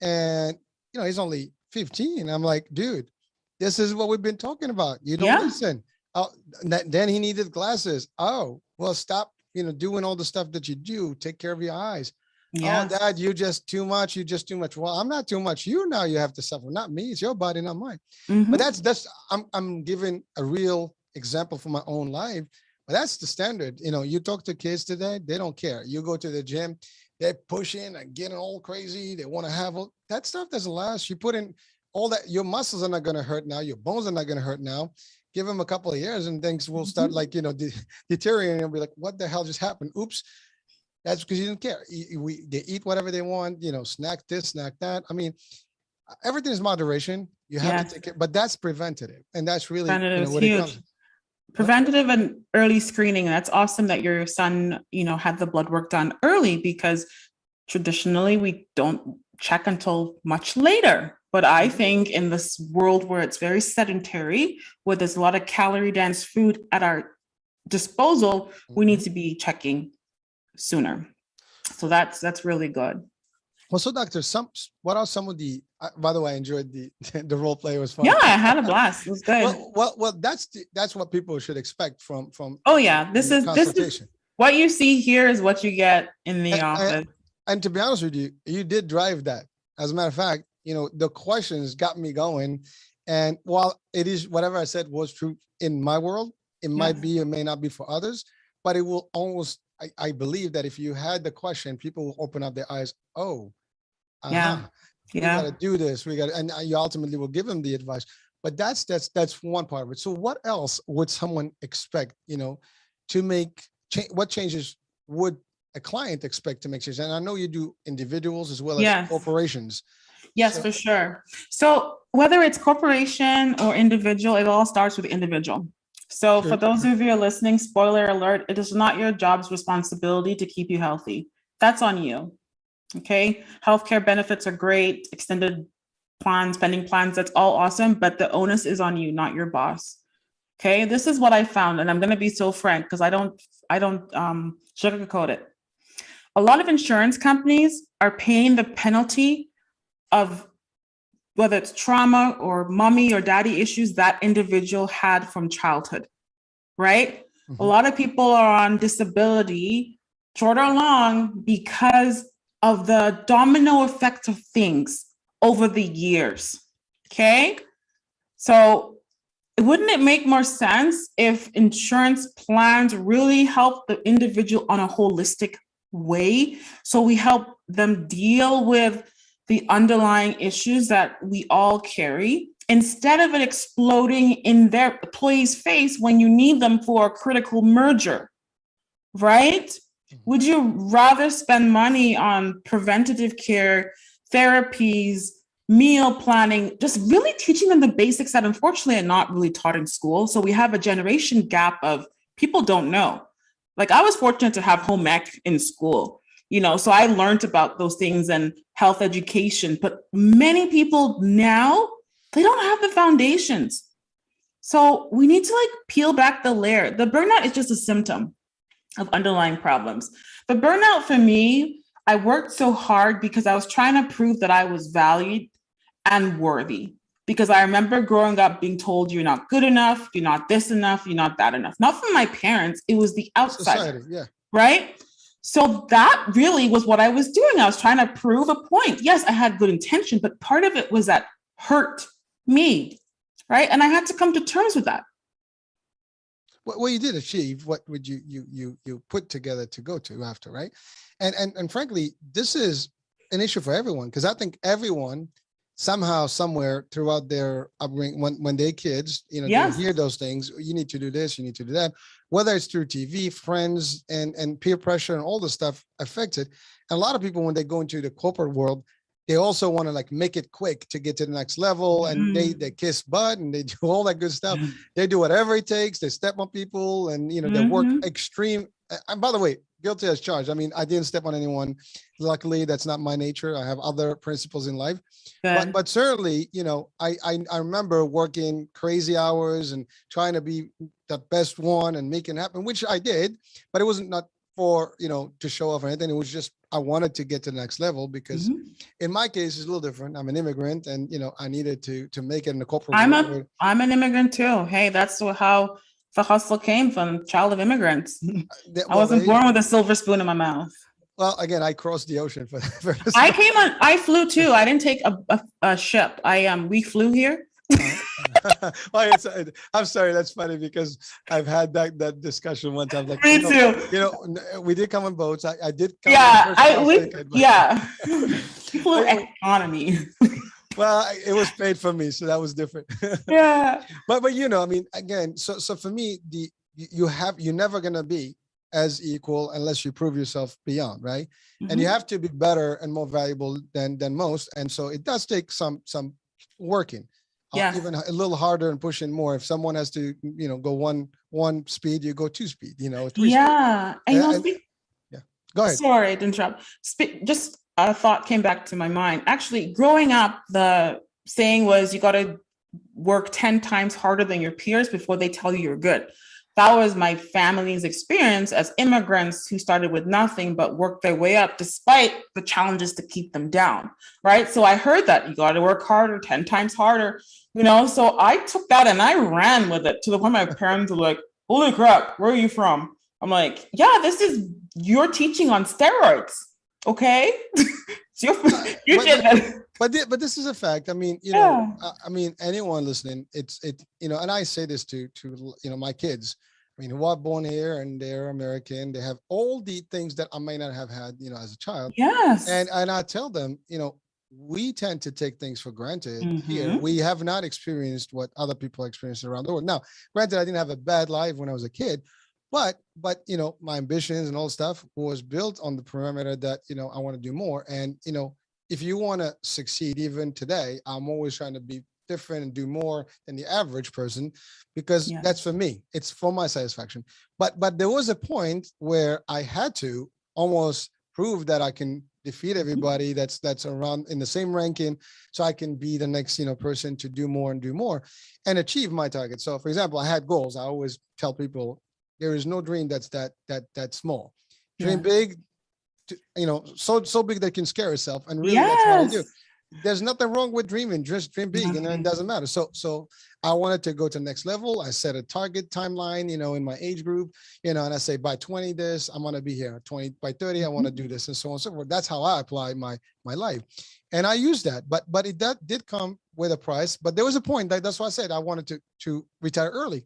And, he's only 15. I'm like, dude, this is what we've been talking about. You don't listen. Then he needed glasses. Oh, well, stop, doing all the stuff that you do. Take care of your eyes. Yes. Oh, Dad, you just too much. You just too much. Well, I'm not too much. You have to suffer. Not me. It's your body, not mine. But that's I'm giving a real example from my own life. But that's the standard. You talk to kids today, they don't care. You go to the gym, they're pushing and getting all crazy. They want to have that stuff doesn't last. You put in all that, your muscles are not going to hurt now. Your bones are not going to hurt now. Give them a couple of years and things will start deteriorating and be like, what the hell just happened? Oops. That's because you didn't care. They eat whatever they want, snack this, snack that. I mean, everything is moderation. You have to take it, but that's preventative. And that's really what huge. it comes. Preventative and early screening. That's awesome that your son, had the blood work done early, because traditionally we don't check until much later. But I think in this world where it's very sedentary, where there's a lot of calorie dense food at our disposal, we need to be checking sooner. So that's really good. Well, so doctor, what are some of the, by the way, I enjoyed the role play. It was fun. Yeah, I had a blast. It was good. Well, that's what people should expect from. Oh yeah, this is what you see here is what you get in the office. And to be honest with you, you did drive that. As a matter of fact, the questions got me going. And while it is whatever I said was true in my world, it might be, it may not be for others, but it will almost, I believe that if you had the question, people will open up their eyes. Oh, we got to do this. And you ultimately will give them the advice. But that's one part of it. So what else would someone expect, to make change? What changes would a client expect to make changes? And I know you do individuals as well as corporations. Yes, for sure. So whether it's corporation or individual, it all starts with the individual. So for those of you listening, spoiler alert, it is not your job's responsibility to keep you healthy. That's on you. Okay. Healthcare benefits are great. Extended plans, spending plans, that's all awesome. But the onus is on you, not your boss. Okay. This is what I found. And I'm going to be so frank because I don't sugarcoat it. A lot of insurance companies are paying the penalty of whether it's trauma or mommy or daddy issues that individual had from childhood, right? A lot of people are on disability, short or long, because of the domino effect of things over the years, okay? So wouldn't it make more sense if insurance plans really help the individual on a holistic way. So we help them deal with the underlying issues that we all carry instead of it exploding in their employee's face when you need them for a critical merger, right? Would you rather spend money on preventative care, therapies, meal planning, just really teaching them the basics that unfortunately are not really taught in school? So we have a generation gap of people don't know. Like I was fortunate to have home ec in school, so I learned about those things and health education, but many people now, they don't have the foundations. So we need to peel back the layer. The burnout is just a symptom of underlying problems. The burnout for me, I worked so hard because I was trying to prove that I was valued and worthy. Because I remember growing up being told you're not good enough, you're not this enough, you're not that enough. Not from my parents, it was the outside. Society, yeah. Right? So that really was what I was doing. I was trying to prove a point. Yes, I had good intention, but part of it was that hurt me, right? And I had to come to terms with that. Well, you did achieve what would you put together to go to after, right? And frankly, this is an issue for everyone, because I think everyone somehow, somewhere throughout their upbringing, when they're kids, Yes. they hear those things. You need to do this, you need to do that, whether it's through TV, friends, and peer pressure and all the stuff affected. And a lot of people, when they go into the corporate world, they also want to make it quick to get to the next level, and they kiss butt and they do all that good stuff. They do whatever it takes. They step on people, and they work extreme. And by the way, guilty as charged. I mean, I didn't step on anyone. Luckily, that's not my nature. I have other principles in life. But certainly, I remember working crazy hours and trying to be the best one and make it happen, which I did, but it wasn't not for, to show off or anything. It was just, I wanted to get to the next level because in my case, it's a little different. I'm an immigrant, and, I needed to make it in the corporate world. I'm an immigrant too. Hey, that's how the hustle came from, child of immigrants. I wasn't born with a silver spoon in my mouth. Well, again, I crossed the ocean for I flew too. I didn't take a ship. We flew here. Well, I'm sorry, that's funny because I've had that discussion one time. Me too. We did come on boats. I did come flew economy. Well, it was paid for me, so that was different. Yeah. But I mean, again, so for me, you're never gonna be as equal unless you prove yourself beyond, right? And you have to be better and more valuable than most. And so it does take some working. Even a little harder and pushing more. If someone has to, go one speed, you go 2 speed, 3 speed. And go ahead. Sorry to interrupt. Just a thought came back to my mind. Actually, growing up, the saying was you got to work 10 times harder than your peers before they tell you you're good. That was my family's experience as immigrants who started with nothing but worked their way up despite the challenges to keep them down, right? So I heard that you got to work harder, 10 times harder, so I took that and I ran with it to the point my parents were like, holy crap, where are you from? I'm like, yeah, this is your teaching on steroids, okay? But this is a fact. I mean, I mean, anyone listening, and I say this to my kids, who are born here and they're American, they have all the things that I may not have had, as a child. Yes. And I tell them, we tend to take things for granted here. We have not experienced what other people experience around the world. Now, granted, I didn't have a bad life when I was a kid, but my ambitions and all stuff was built on the perimeter that, I want to do more. And, if you want to succeed even today, I'm always trying to be different and do more than the average person, because that's for me. It's for my satisfaction. But there was a point where I had to almost prove that I can defeat everybody that's around in the same ranking, so I can be the next person to do more and achieve my target. So, for example, I had goals. I always tell people there is no dream that's that small. Dream big. So big that can scare yourself, and really that's what I do. There's nothing wrong with dreaming, just dream big, and it doesn't matter. So I wanted to go to the next level. I set a target timeline, in my age group, and I say by 20 this, I want to be here. 20 by 30, I want to do this, and so on and so forth. That's how I apply my life, and I use that. But that did come with a price. But there was a point that's why I said I wanted to retire early.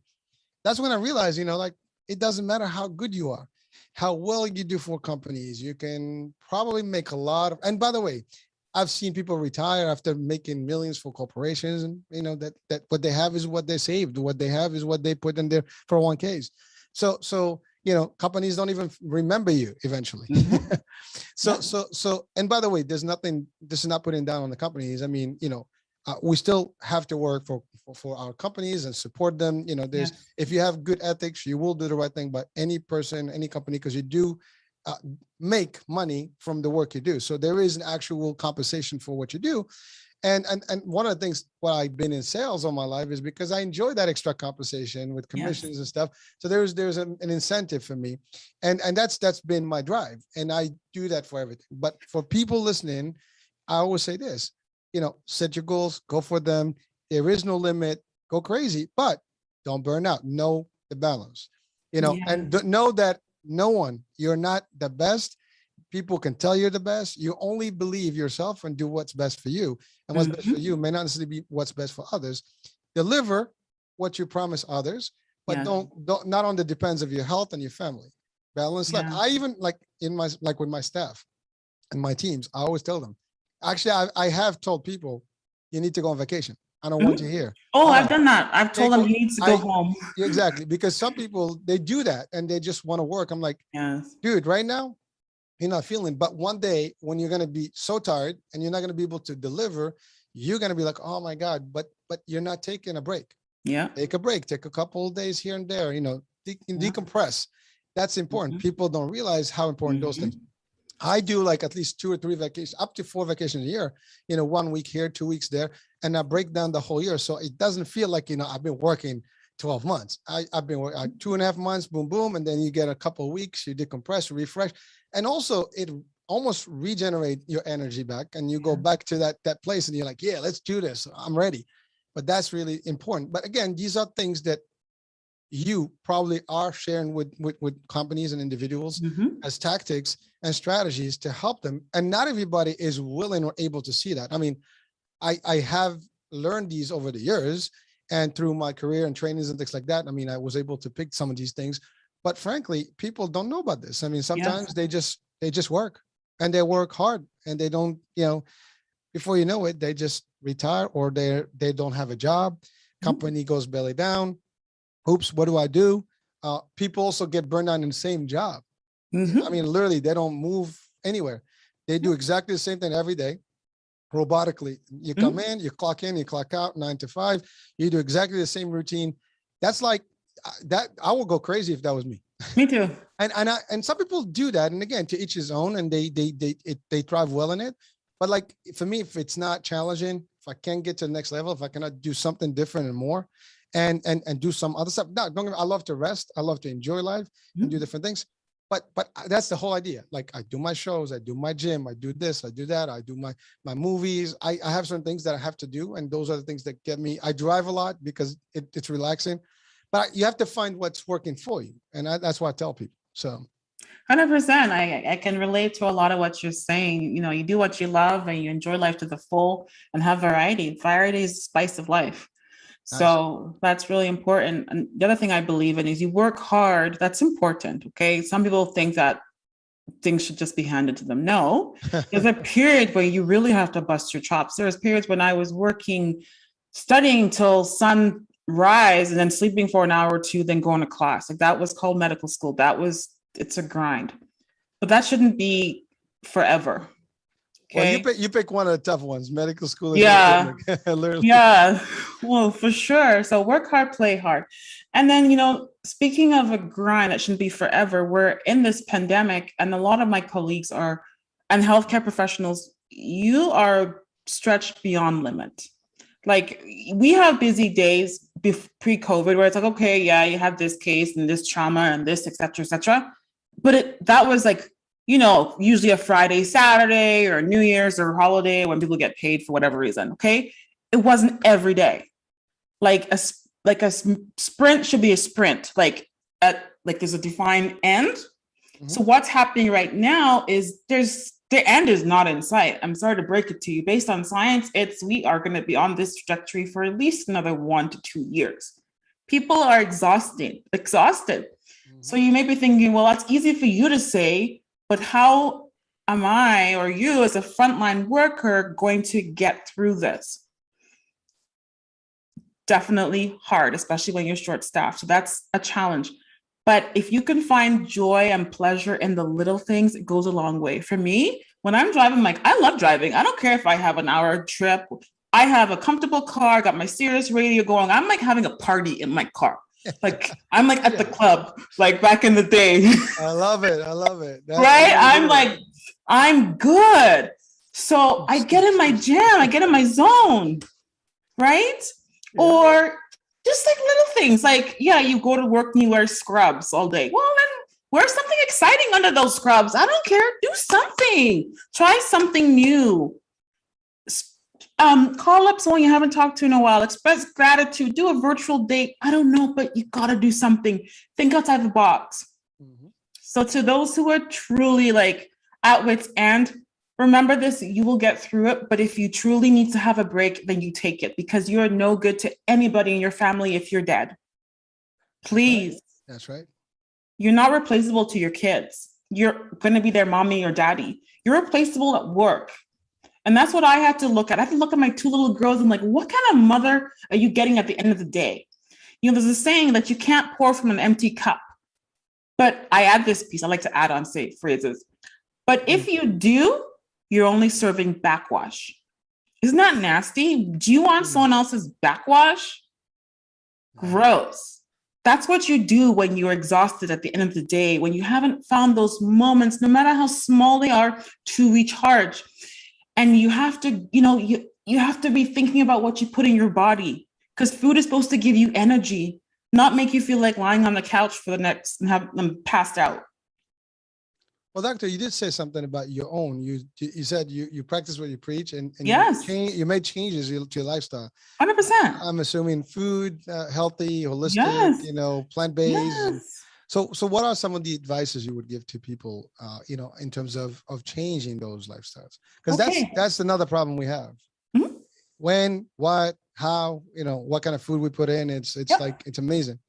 That's when I realized, it doesn't matter how good you are. how well you do for companies. You can probably make a lot of, and by the way, I've seen people retire after making millions for corporations, and that what they have is what they saved. What they have is what they put in their 401ks. So companies don't even remember you eventually. Mm-hmm. So Yeah. and by the way, there's nothing. This is not putting down on the companies. I mean, we still have to work for our companies and support them. There's Yes. if you have good ethics, you will do the right thing by any person, any company, because you do uh, make money from the work you do. So there is an actual compensation for what you do. And one of the things why I've been in sales all my life is because I enjoy that extra compensation with commissions Yes. and stuff. So there's an incentive for me, and that's been my drive, and I do that for everything. But for people listening, I always say this: set your goals, go for them. There is no limit. Go crazy, but don't burn out. Know the balance. And Yes. know that you're not the best. People can tell you're the best. You only believe yourself and do what's best for you. And what's best for Mm-hmm. you may not necessarily be what's best for others. Deliver what you promise others, but Yes. don't not on the depends of your health and your family. Balance life. Yeah. I even like with my staff and my teams, I always tell them. Actually, I have told people, you need to go on vacation. I don't want you Mhm. here. Oh, I've Why? done that. I've told Take them o- he needs to go I home. exactly, because some people they do that and they just want to work. I'm like, Yes. dude, right now you're not feeling, but one day when you're going to be so tired and you're not going to be able to deliver, you're going to be like, oh my God, but you're not taking a break. Yeah. Take a break, take a couple of days here and there, Yeah. decompress. That's important. Mhm. People don't realize how important those things. Mhm. I do like at least 2 or 3 vacations, up to 4 vacations a year, 1 week here, 2 weeks there, and I break down the whole year. So it doesn't feel like, I've been working 12 months. I've been working 2.5 months, boom, boom. And then you get a couple of weeks, you decompress, refresh. And also it almost regenerate your energy back and you go Yeah. back to that place and you're like, yeah, let's do this. I'm ready. But that's really important. But again, these are things that you probably are sharing with companies and individuals Mhm. as tactics and strategies to help them. And not everybody is willing or able to see that. I mean, I have learned these over the years and through my career and trainings and things like that. I mean, I was able to pick some of these things, but frankly, people don't know about this. I mean, Yes. sometimes they just work and they work hard and they don't, before you know it, they just retire or they don't have a job. Mhm. Company goes belly down. Oops, what do I do? People also get burned out in the same job. I Mhm. mean, literally, they don't move anywhere. They do exactly the same thing every day, robotically. You come Mhm. in, you clock in, you clock out, 9 to 5. You do exactly the same routine. That's like that. I will go crazy if that was me. Me too. And some people do that. And again, to each his own, and they thrive well in it. But like for me, if it's not challenging, if I can't get to the next level, if I cannot do something different and more, and do some other stuff. No, don't get me, I love to rest. I love to enjoy life and do Mhm. different things. But that's the whole idea. Like I do my shows, I do my gym, I do this, I do that, I do my movies. I have certain things that I have to do, and those are the things that get me. I drive a lot because it's relaxing, but you have to find what's working for you, and that's what I tell people. So 100%. I can relate to a lot of what you're saying. You do what you love and you enjoy life to the full and have variety. Variety is the spice of life. absolutely. So that's really important. And the other thing I believe in is you work hard. That's important. Okay. Some people think that things should just be handed to them. No, there's a period where you really have to bust your chops. There's periods when I was working, studying till sunrise and then sleeping for an hour or two, then going to class. Like that was called medical school. It's a grind, but that shouldn't be forever. Well, you Okay. pick one of the tough ones. Medical school is one of Yeah. them. Like, literally. Yeah. Well, for sure. So work hard, play hard. And then, speaking of a grind that shouldn't be forever, we're in this pandemic, and a lot of my colleagues and healthcare professionals, you are stretched beyond limit. Like we have busy days pre-COVID where it's like, okay, yeah, you have this case and this trauma and this, et cetera, et cetera. But that was like, usually a Friday, Saturday, or New Year's or holiday when people get paid for whatever reason. Okay. It wasn't every day. Like a sprint should be a sprint, there's a defined end. Mhm. So what's happening right now is the end is not in sight. I'm sorry to break it to you. Based on science, we are going to be on this trajectory for at least another 1 to 2 years. People are exhausted. Mhm. So you may be thinking, well, that's easy for you to say, but how am I or you as a frontline worker going to get through this? Definitely hard, especially when you're short staffed. So that's a challenge. But if you can find joy and pleasure in the little things, it goes a long way. For me, when I'm driving, like, I love driving. I don't care if I have an hour trip. I have a comfortable car, got my Sirius radio going. I'm like having a party in my car. Like I'm like at the club, like back in the day. I love it. I love it. That's right? I'm good. like, I'm good. So I get in my jam, I get in my zone, right? Yeah. Or just like little things like, yeah, you go to work and you wear scrubs all day. Well, then wear something exciting under those scrubs. I don't care. Do something. Try something new. Call up someone you haven't talked to in a while. Express gratitude. Do a virtual date. I don't know, but you got to do something. Think outside the box. Mm-hmm. So to those who are truly like at wit's end, remember this, you will get through it. But if you truly need to have a break, then you take it because you're no good to anybody in your family if you're dead. Please. That's right. You're not replaceable to your kids. You're going to be their mommy or daddy. You're replaceable at work. And that's what I had to look at. I had to look at my two little girls and like, what kind of mother are you getting at the end of the day? You know, there's a saying that you can't pour from an empty cup. But I add this piece. I like to add on, say, phrases. But if you do, you're only serving backwash. Isn't that nasty? Do you want someone else's backwash? Gross. That's what you do when you're exhausted at the end of the day, when you haven't found those moments, no matter how small they are, to recharge. And you have to, you know, you have to be thinking about what you put in your body because food is supposed to give you energy, not make you feel like lying on the couch for the next and have them passed out. Well, doctor, you did say something about your own. You said you practice what you preach, and yes, you made changes to your lifestyle. 100%. I'm assuming food, healthy, holistic, yes. you know, plant-based. Yes. So what are some of the advices you would give to people, you know, in terms of changing those lifestyles? Because that's another problem we have. Mm-hmm. When, what, how, you know, what kind of food we put in. It's like, it's amazing.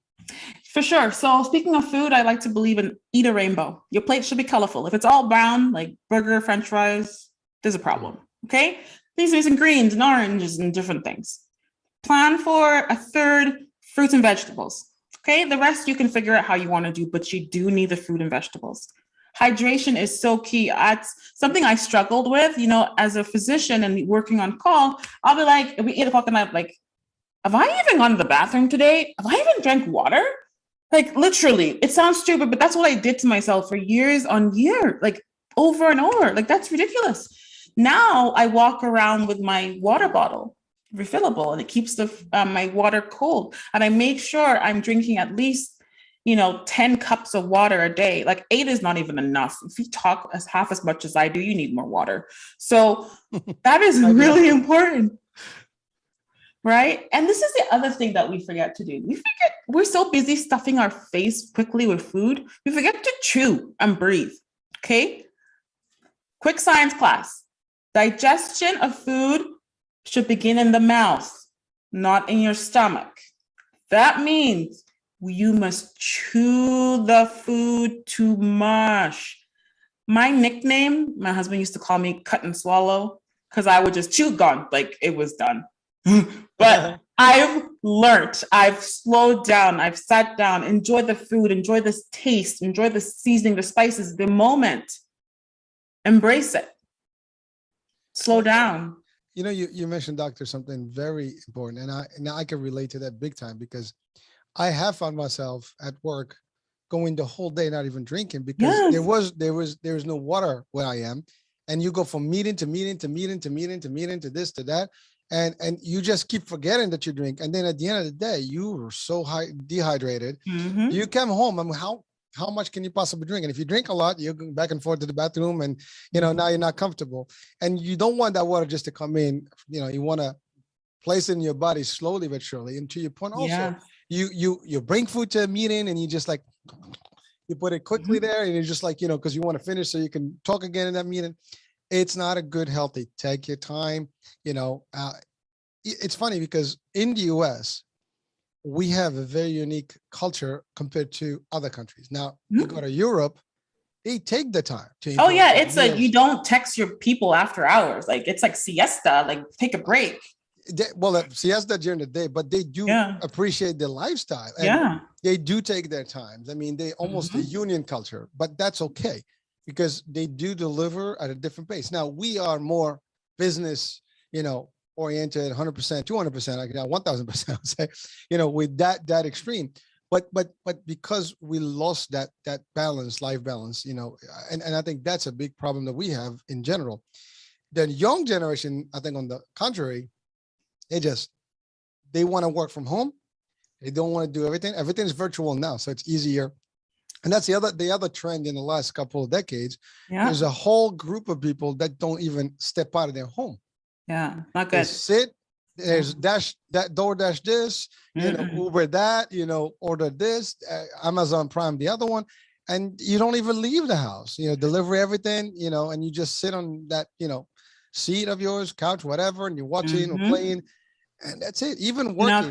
For sure. So speaking of food, I like to believe in eat a rainbow. Your plate should be colorful. If it's all brown, like burger, French fries, there's a problem. Okay. These are some greens and oranges and different things. Plan for a third fruits and vegetables. Okay, the rest you can figure out how you want to do, but you do need the fruit and vegetables. Hydration is so key. That's something I struggled with, you know, as a physician and working on call. I'll be like, it'll be 8 o'clock at night, like, have I even gone to the bathroom today? Have I even drank water? Like literally, it sounds stupid, but that's what I did to myself for years on year, like over and over. Like that's ridiculous. Now I walk around with my water bottle, refillable, and it keeps the my water cold. And I make sure I'm drinking at least, you know, 10 cups of water a day. Like 8 is not even enough. If you talk half as much as I do, you need more water. So that is really important. Right? And this is the other thing that we forget to do. We're so busy stuffing our face quickly with food. We forget to chew and breathe. Okay? Quick science class. Digestion of food should begin in the mouth, not in your stomach. That means you must chew the food to mush. My nickname, my husband used to call me cut and swallow because I would just chew gone, like it was done. But I've learned, I've slowed down, I've sat down, enjoy the food, enjoy the taste, enjoy the seasoning, the spices, the moment. Embrace it. Slow down. You know, you mentioned, doctor, something very important, and I can relate to that big time because I have found myself at work going the whole day not even drinking because there was no water where I am, and you go from meeting to meeting to meeting to meeting to meeting to this to that, and you just keep forgetting that you drink, and then at the end of the day you were so dehydrated. Mm-hmm. You come home, I mean, how much can you possibly drink? And if you drink a lot, you're going back and forth to the bathroom, and you know, now you're not comfortable, and you don't want that water just to come in. You know, you want to place it in your body slowly but surely. And to your point, also, you bring food to a meeting, and you just like you put it quickly there, and you're just like, you know, because you want to finish so you can talk again in that meeting. It's not a good healthy. Take your time. You know, it's funny because in the U.S., we have a very unique culture compared to other countries. Now, you go to Europe, they take the time to Oh enjoy yeah, their it's like you meals. don't text your people after hours. Like it's like siesta, like take a break. Well, siesta during the day, but they do Yeah. appreciate their lifestyle, and Yeah. they do take their times. I mean, they almost a Mhm. union culture, but that's okay because they do deliver at a different pace. Now we are more business, oriented, 100%, 200%, like 1,000%, I would say, with that extreme. But because we lost that balance, life balance, and I think that's a big problem that we have in general. The young generation, I think, on the contrary, they just they want to work from home. They don't want to do everything. Everything's virtual now, so it's easier. And that's the other trend in the last couple of decades. Yeah. There's a whole group of people that don't even step out of their home. Yeah. Not They good. sit. There's DoorDash this, Uber that, order this, Amazon Prime the other one, and you don't even leave the house. Deliver everything, and you just sit on that, seat of yours, couch, whatever, and you're watching or playing, and that's it. Even Not working,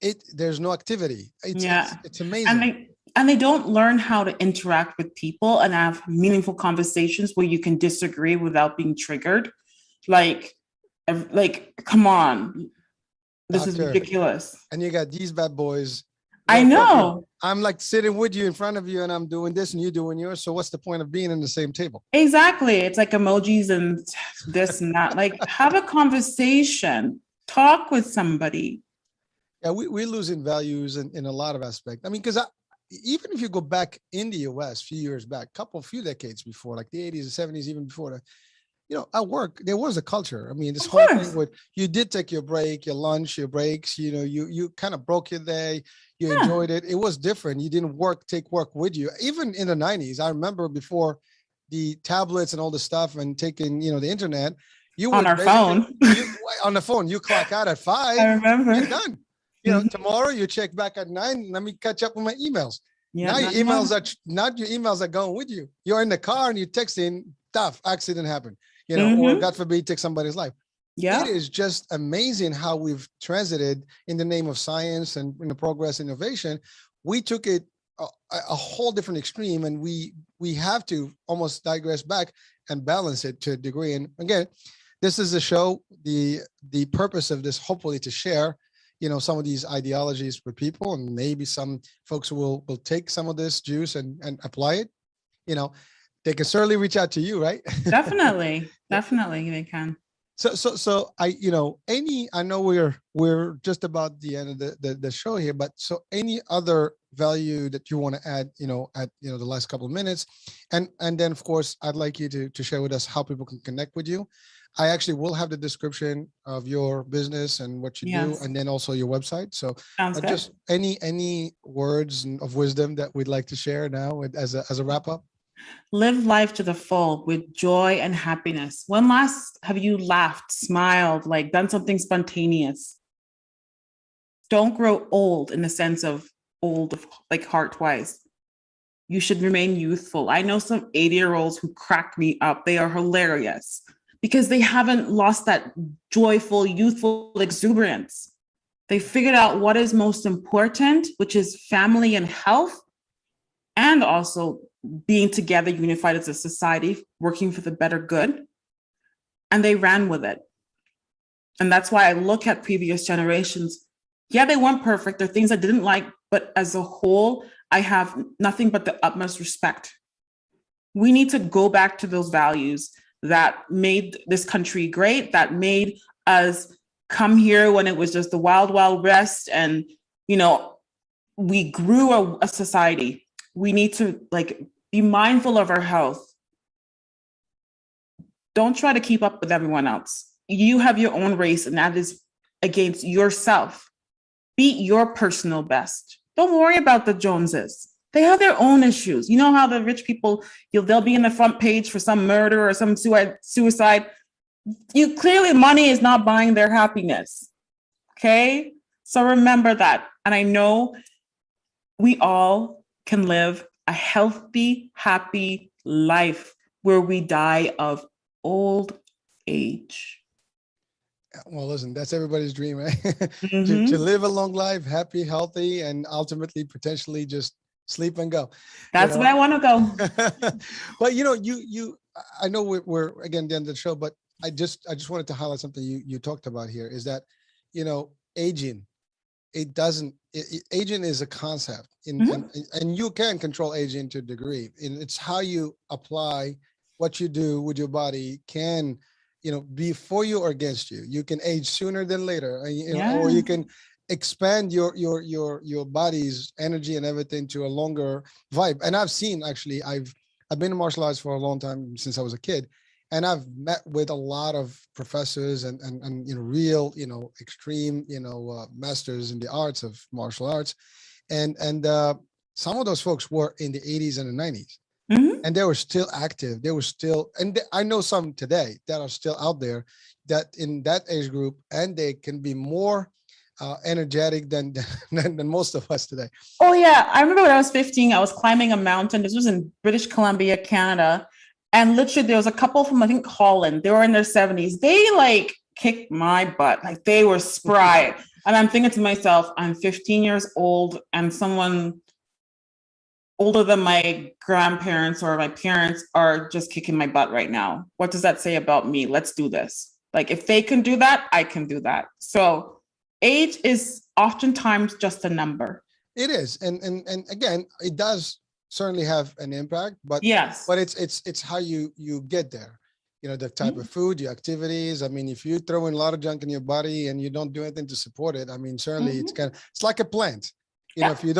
good. there's no activity. It's Yeah. it's And amazing. they don't learn how to interact with people and have meaningful conversations where you can disagree without being triggered. Like, come on, this is Doctor, ridiculous. and you got these bad boys. I Well, fuck you. know. I'm like sitting with you in front of you, and I'm doing this, and you doing yours. So what's the point of being in the same table? Exactly. It's like emojis and this and that. Like, have a conversation, talk with somebody. Yeah, we're losing values in a lot of aspects. I mean, because even if you go back in the US a few years back, few decades before, like the 80s and 70s, even before that, at work, there was a culture. I mean, this Of whole course. thing with you did take your break, your lunch, your breaks, you kind of broke your day, you Yeah. enjoyed it. It was different. You didn't take work with you. Even in the 90s, I remember before the tablets and all the stuff and taking, the internet, you On would our basically, phone. on the phone, you clock out at 5, I remember. you're done. Mhm. Tomorrow you check back at 9. Let me catch up with my emails. Yeah, Now your not emails are not your emails are going with you. You're in the car and you're texting stuff, accident happened, or God forbid, take somebody's life. Yeah. It is just amazing how we've transited in the name of science and in the progress innovation. We took it a whole different extreme, and we have to almost digress back and balance it to a degree. And again, this is a show. The purpose of this, hopefully, to share some of these ideologies with people, and maybe some folks will take some of this juice and apply it. They can certainly reach out to you, right? Definitely. Definitely they can. So I know we're just about the end of the show here, but so any other value that you want to add, at the last couple of minutes, and then of course I'd like you to share with us how people can connect with you. I actually will have the description of your business and what you do, Yes. and then also your website. So Sounds good. just any words of wisdom that we'd like to share now as a wrap up. Live life to the full with joy and happiness. When last have you laughed, smiled, like done something spontaneous? Don't grow old in the sense of old, like heart-wise. You should remain youthful. I know some 80-year-olds who crack me up. They are hilarious because they haven't lost that joyful, youthful exuberance. They figured out what is most important, which is family and health, and also being together, unified as a society, working for the better good. And they ran with it. And that's why I look at previous generations. Yeah, they weren't perfect. There are things I didn't like, but as a whole, I have nothing but the utmost respect. We need to go back to those values that made this country great, that made us come here when it was just the wild, wild west. And, we grew a society. We need to be mindful of our health. Don't try to keep up with everyone else. You have your own race, and that is against yourself. Beat your personal best. Don't worry about the Joneses. They have their own issues. You know how the rich people, they'll be in the front page for some murder or some suicide. Clearly, money is not buying their happiness. Okay? So remember that. And I know we all can live a healthy, happy life where we die of old age. Well, listen, that's everybody's dream, right? To Hmm. live a long life, happy, healthy, and ultimately potentially just sleep and go, you That's where know. I want to go. But I know we're again at the end of the show, but I just wanted to highlight something you talked about here is that, aging, it doesn't, aging is a concept Mhm. and you can control aging to a degree. And it's how you apply what you do with your body can, be for you or against you. You can age sooner than later, and, or Yeah. you can expand your body's energy and everything to a longer vibe. And I've seen, actually, I've been in martial arts for a long time, since I was a kid, and I've met with a lot of professors and real, extreme, masters in the arts of martial arts, and some of those folks were in the 80s and the 90s, Hmm. and they were still active. They were still, I know some today that are still out there, that in that age group, and they can be more energetic than, than most of us today. Oh yeah, I remember when I was 15, I was climbing a mountain. This was in British Columbia, Canada, and literally there was a couple from I think Holland. They were in their 70s. They like kicked my butt. Like they were spry. And I'm thinking to myself, I'm 15 years old and someone older than my grandparents or my parents are just kicking my butt right now. What does that say about me? Let's do this. Like if they can do that, I can do that. So age is oftentimes just a number. It is, and again, it does certainly have an impact, but Yes. it's how you get there. The type of food, your activities. I mean, if you throw in a lot of junk in your body and you don't do anything to support it, I mean, certainly Mhm. it's like a plant. Yeah. If you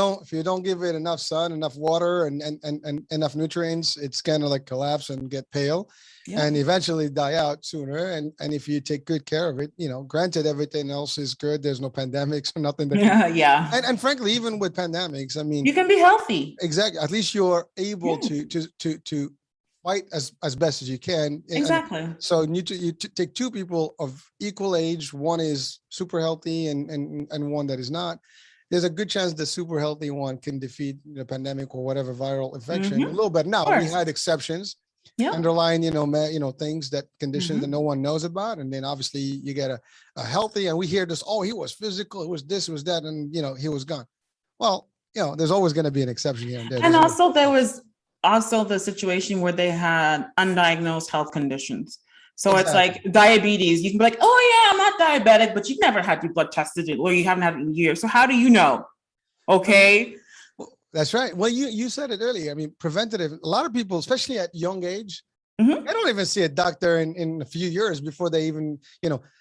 don't give it enough sun, enough water, and enough nutrients, it's kind of like collapse and get pale, Yeah. and eventually die out sooner. And if you take good care of it, granted everything else is good. There's no pandemics or nothing that can. Yeah. Yeah. And frankly, even with pandemics, I mean, You can be healthy. exactly. At least you're able Yeah. to fight as best as you can. And Exactly. so take two people of equal age. One is super healthy, and one that is not. There's a good chance the super healthy one can defeat the pandemic or whatever viral infection a Mm-hmm. little bit. Of Now we course. had exceptions, Yeah. underlying, things, that conditions that Mm-hmm. no one knows about, and then obviously you get a healthy, and we hear this, oh, he was physical, it was this, it was that, and he was gone. Well, there's always going to be an exception here and there. And There's always. also there was also the situation where they had undiagnosed health conditions. So it's Exactly. like diabetes. You can be like, oh yeah, I'm not diabetic, but you've never had your blood tested or you haven't had it in years. So how do you know? Okay. Well, that's right. Well, you said it earlier. I mean, preventative. A lot of people, especially at young age, Mm-hmm. they don't even see a doctor in a few years before they even,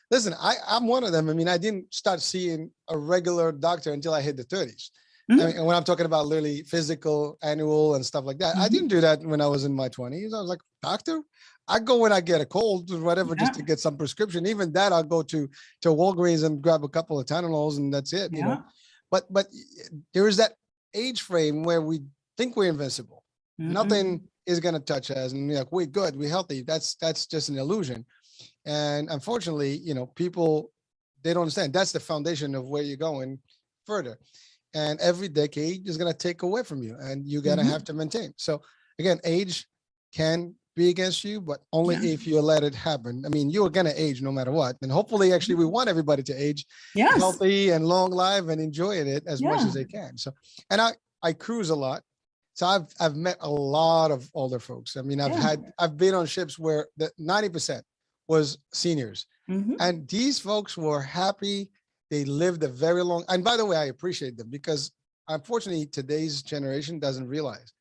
listen, I'm one of them. I mean, I didn't start seeing a regular doctor until I hit the 30s. I Mm-hmm. mean, and when I'm talking about literally physical, annual, and stuff like that, I Mm-hmm. didn't do that when I was in my 20s. I was like, doctor, I go when I get a cold or whatever, just Yeah. to get some prescription. Even that, I'll go to Walgreens and grab a couple of Tylenols, and that's it. Yeah. But there is that age frame where we think we're invincible. Mm-mm. Nothing is going to touch us, and we're like, we're good, we're healthy. That's just an illusion. And unfortunately, people, they don't understand that's the foundation of where you're going further. And every decade is going to take away from you, and you got to have Mm-hmm. to maintain. So again, age can be against you, but only Yeah. if you let it happen. I mean, you're going to age no matter what. And hopefully, actually, we want everybody to age Yes. healthy and long life and enjoying it as much Yeah. as they can. So, and I cruise a lot. So I've met a lot of older folks. I mean, Yeah. I've been on ships where the 90% was seniors, Mm-hmm. and these folks were happy. They lived a very long. And by the way, I appreciate them, because unfortunately today's generation doesn't realize.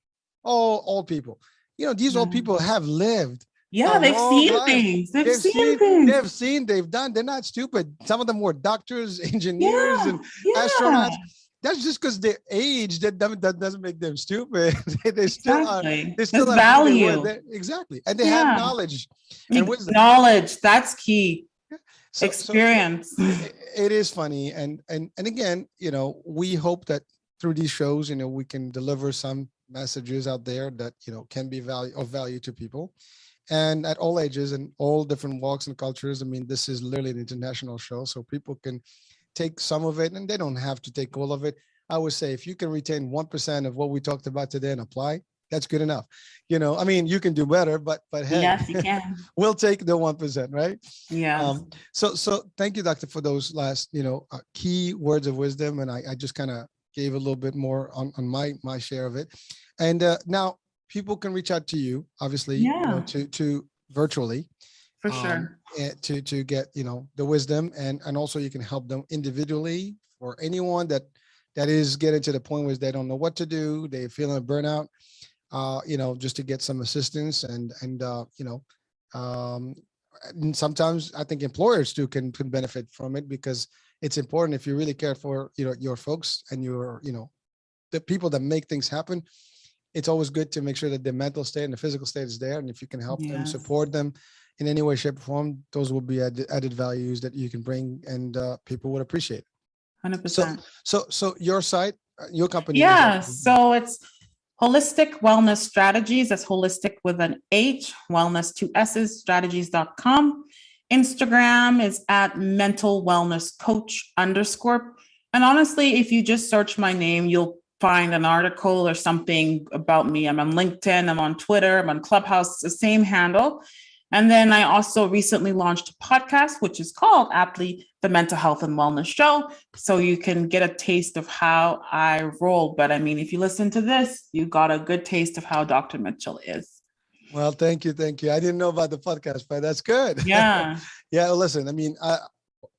Oh, old people. These old Yeah. people have lived a Yeah. They've long seen life. things. They've They've seen seen, things. they've done. They're not stupid. Some of them were doctors, engineers, Yeah. and Yeah. astronauts. That's just because their age, that doesn't make them stupid. They still are. Exactly. They There's still are who they were. value. Exactly, and they have Yeah. knowledge and wisdom. Knowledge. That's key. So Experience. it is funny, and again, we hope that through these shows, we can deliver some messages out there that can be value to people, and at all ages and all different walks and cultures. I mean, this is literally an international show, so people can take some of it, and they don't have to take all of it. I would say if you can retain 1% of what we talked about today and apply, That's good enough. I mean, you can do better, but hey, Yes, you can. we'll take the 1%, right? Yes. So thank you, doctor, for those last, key words of wisdom. And I just kind of gave a little bit more on my share of it. And now people can reach out to you, obviously, Yeah, to virtually, for sure. to get, the wisdom, and also you can help them individually, for anyone that is getting to the point where they don't know what to do, they're feeling a burnout, just to get some assistance, um, and sometimes I think employers too can benefit from it, because it's important, if you really care for, your folks and the people that make things happen. It's always good to make sure that the mental state and the physical state is there. And if you can help them, Yes, support them in any way, shape, or form, those will be added values that you can bring, and people would appreciate it. So, 100%. so your site, your company is Yeah, so it's Holistic Wellness Strategies. That's holistic with an H, wellness, two S's, strategies.com. Instagram is at mental wellness coach _. And honestly, if you just search my name, you'll find an article or something about me. I'm on LinkedIn, I'm on Twitter, I'm on Clubhouse, it's the same handle. And then I also recently launched a podcast, which is called aptly the Mental Health and Wellness Show. So you can get a taste of how I roll. But I mean, if you listen to this, you got a good taste of how Dr. Mitchell is. Well, thank you. I didn't know about the podcast, but that's good. Yeah. Yeah. Well, listen, I mean,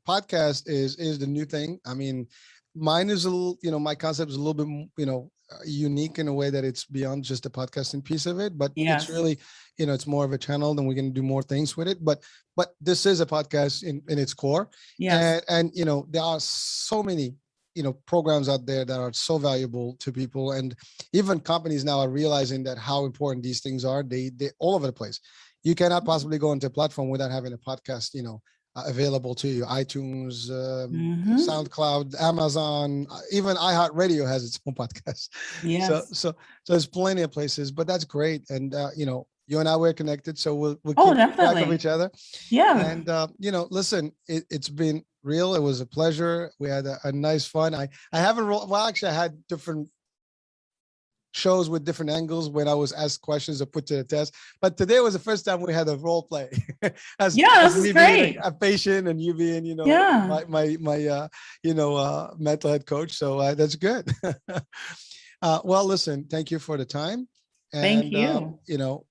podcast is the new thing. I mean, mine is a little, my concept is a little bit, unique in a way that it's beyond just the podcasting piece of it, but Yes. it's really, it's more of a channel, and we're going to do more things with it. But this is a podcast in its core. Yes. And there are so many, programs out there that are so valuable to people, and even companies now are realizing that how important these things are. They all over the place. You cannot possibly go into a platform without having a podcast, available to you. iTunes, SoundCloud, Amazon, even iHeartRadio has its own podcast. Yes. So there's plenty of places, but that's great. And you and I were connected, so we'll keep track of each other. Yeah. And listen, it's been real. It was a pleasure. We had a nice fun. I haven't actually I had different shows with different angles when I was asked questions or put to the test. But today was the first time we had a role play. as me being a patient and you being, my mental health coach. So that's good. Well, listen, thank you for the time. And, thank you.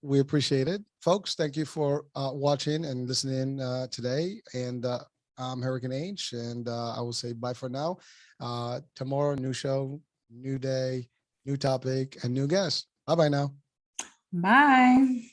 We appreciate it. Folks, thank you for watching and listening today. And I'm Hurricane H, and I will say bye for now. Tomorrow, new show, new day, new topic, and new guest. Bye-bye now. Bye.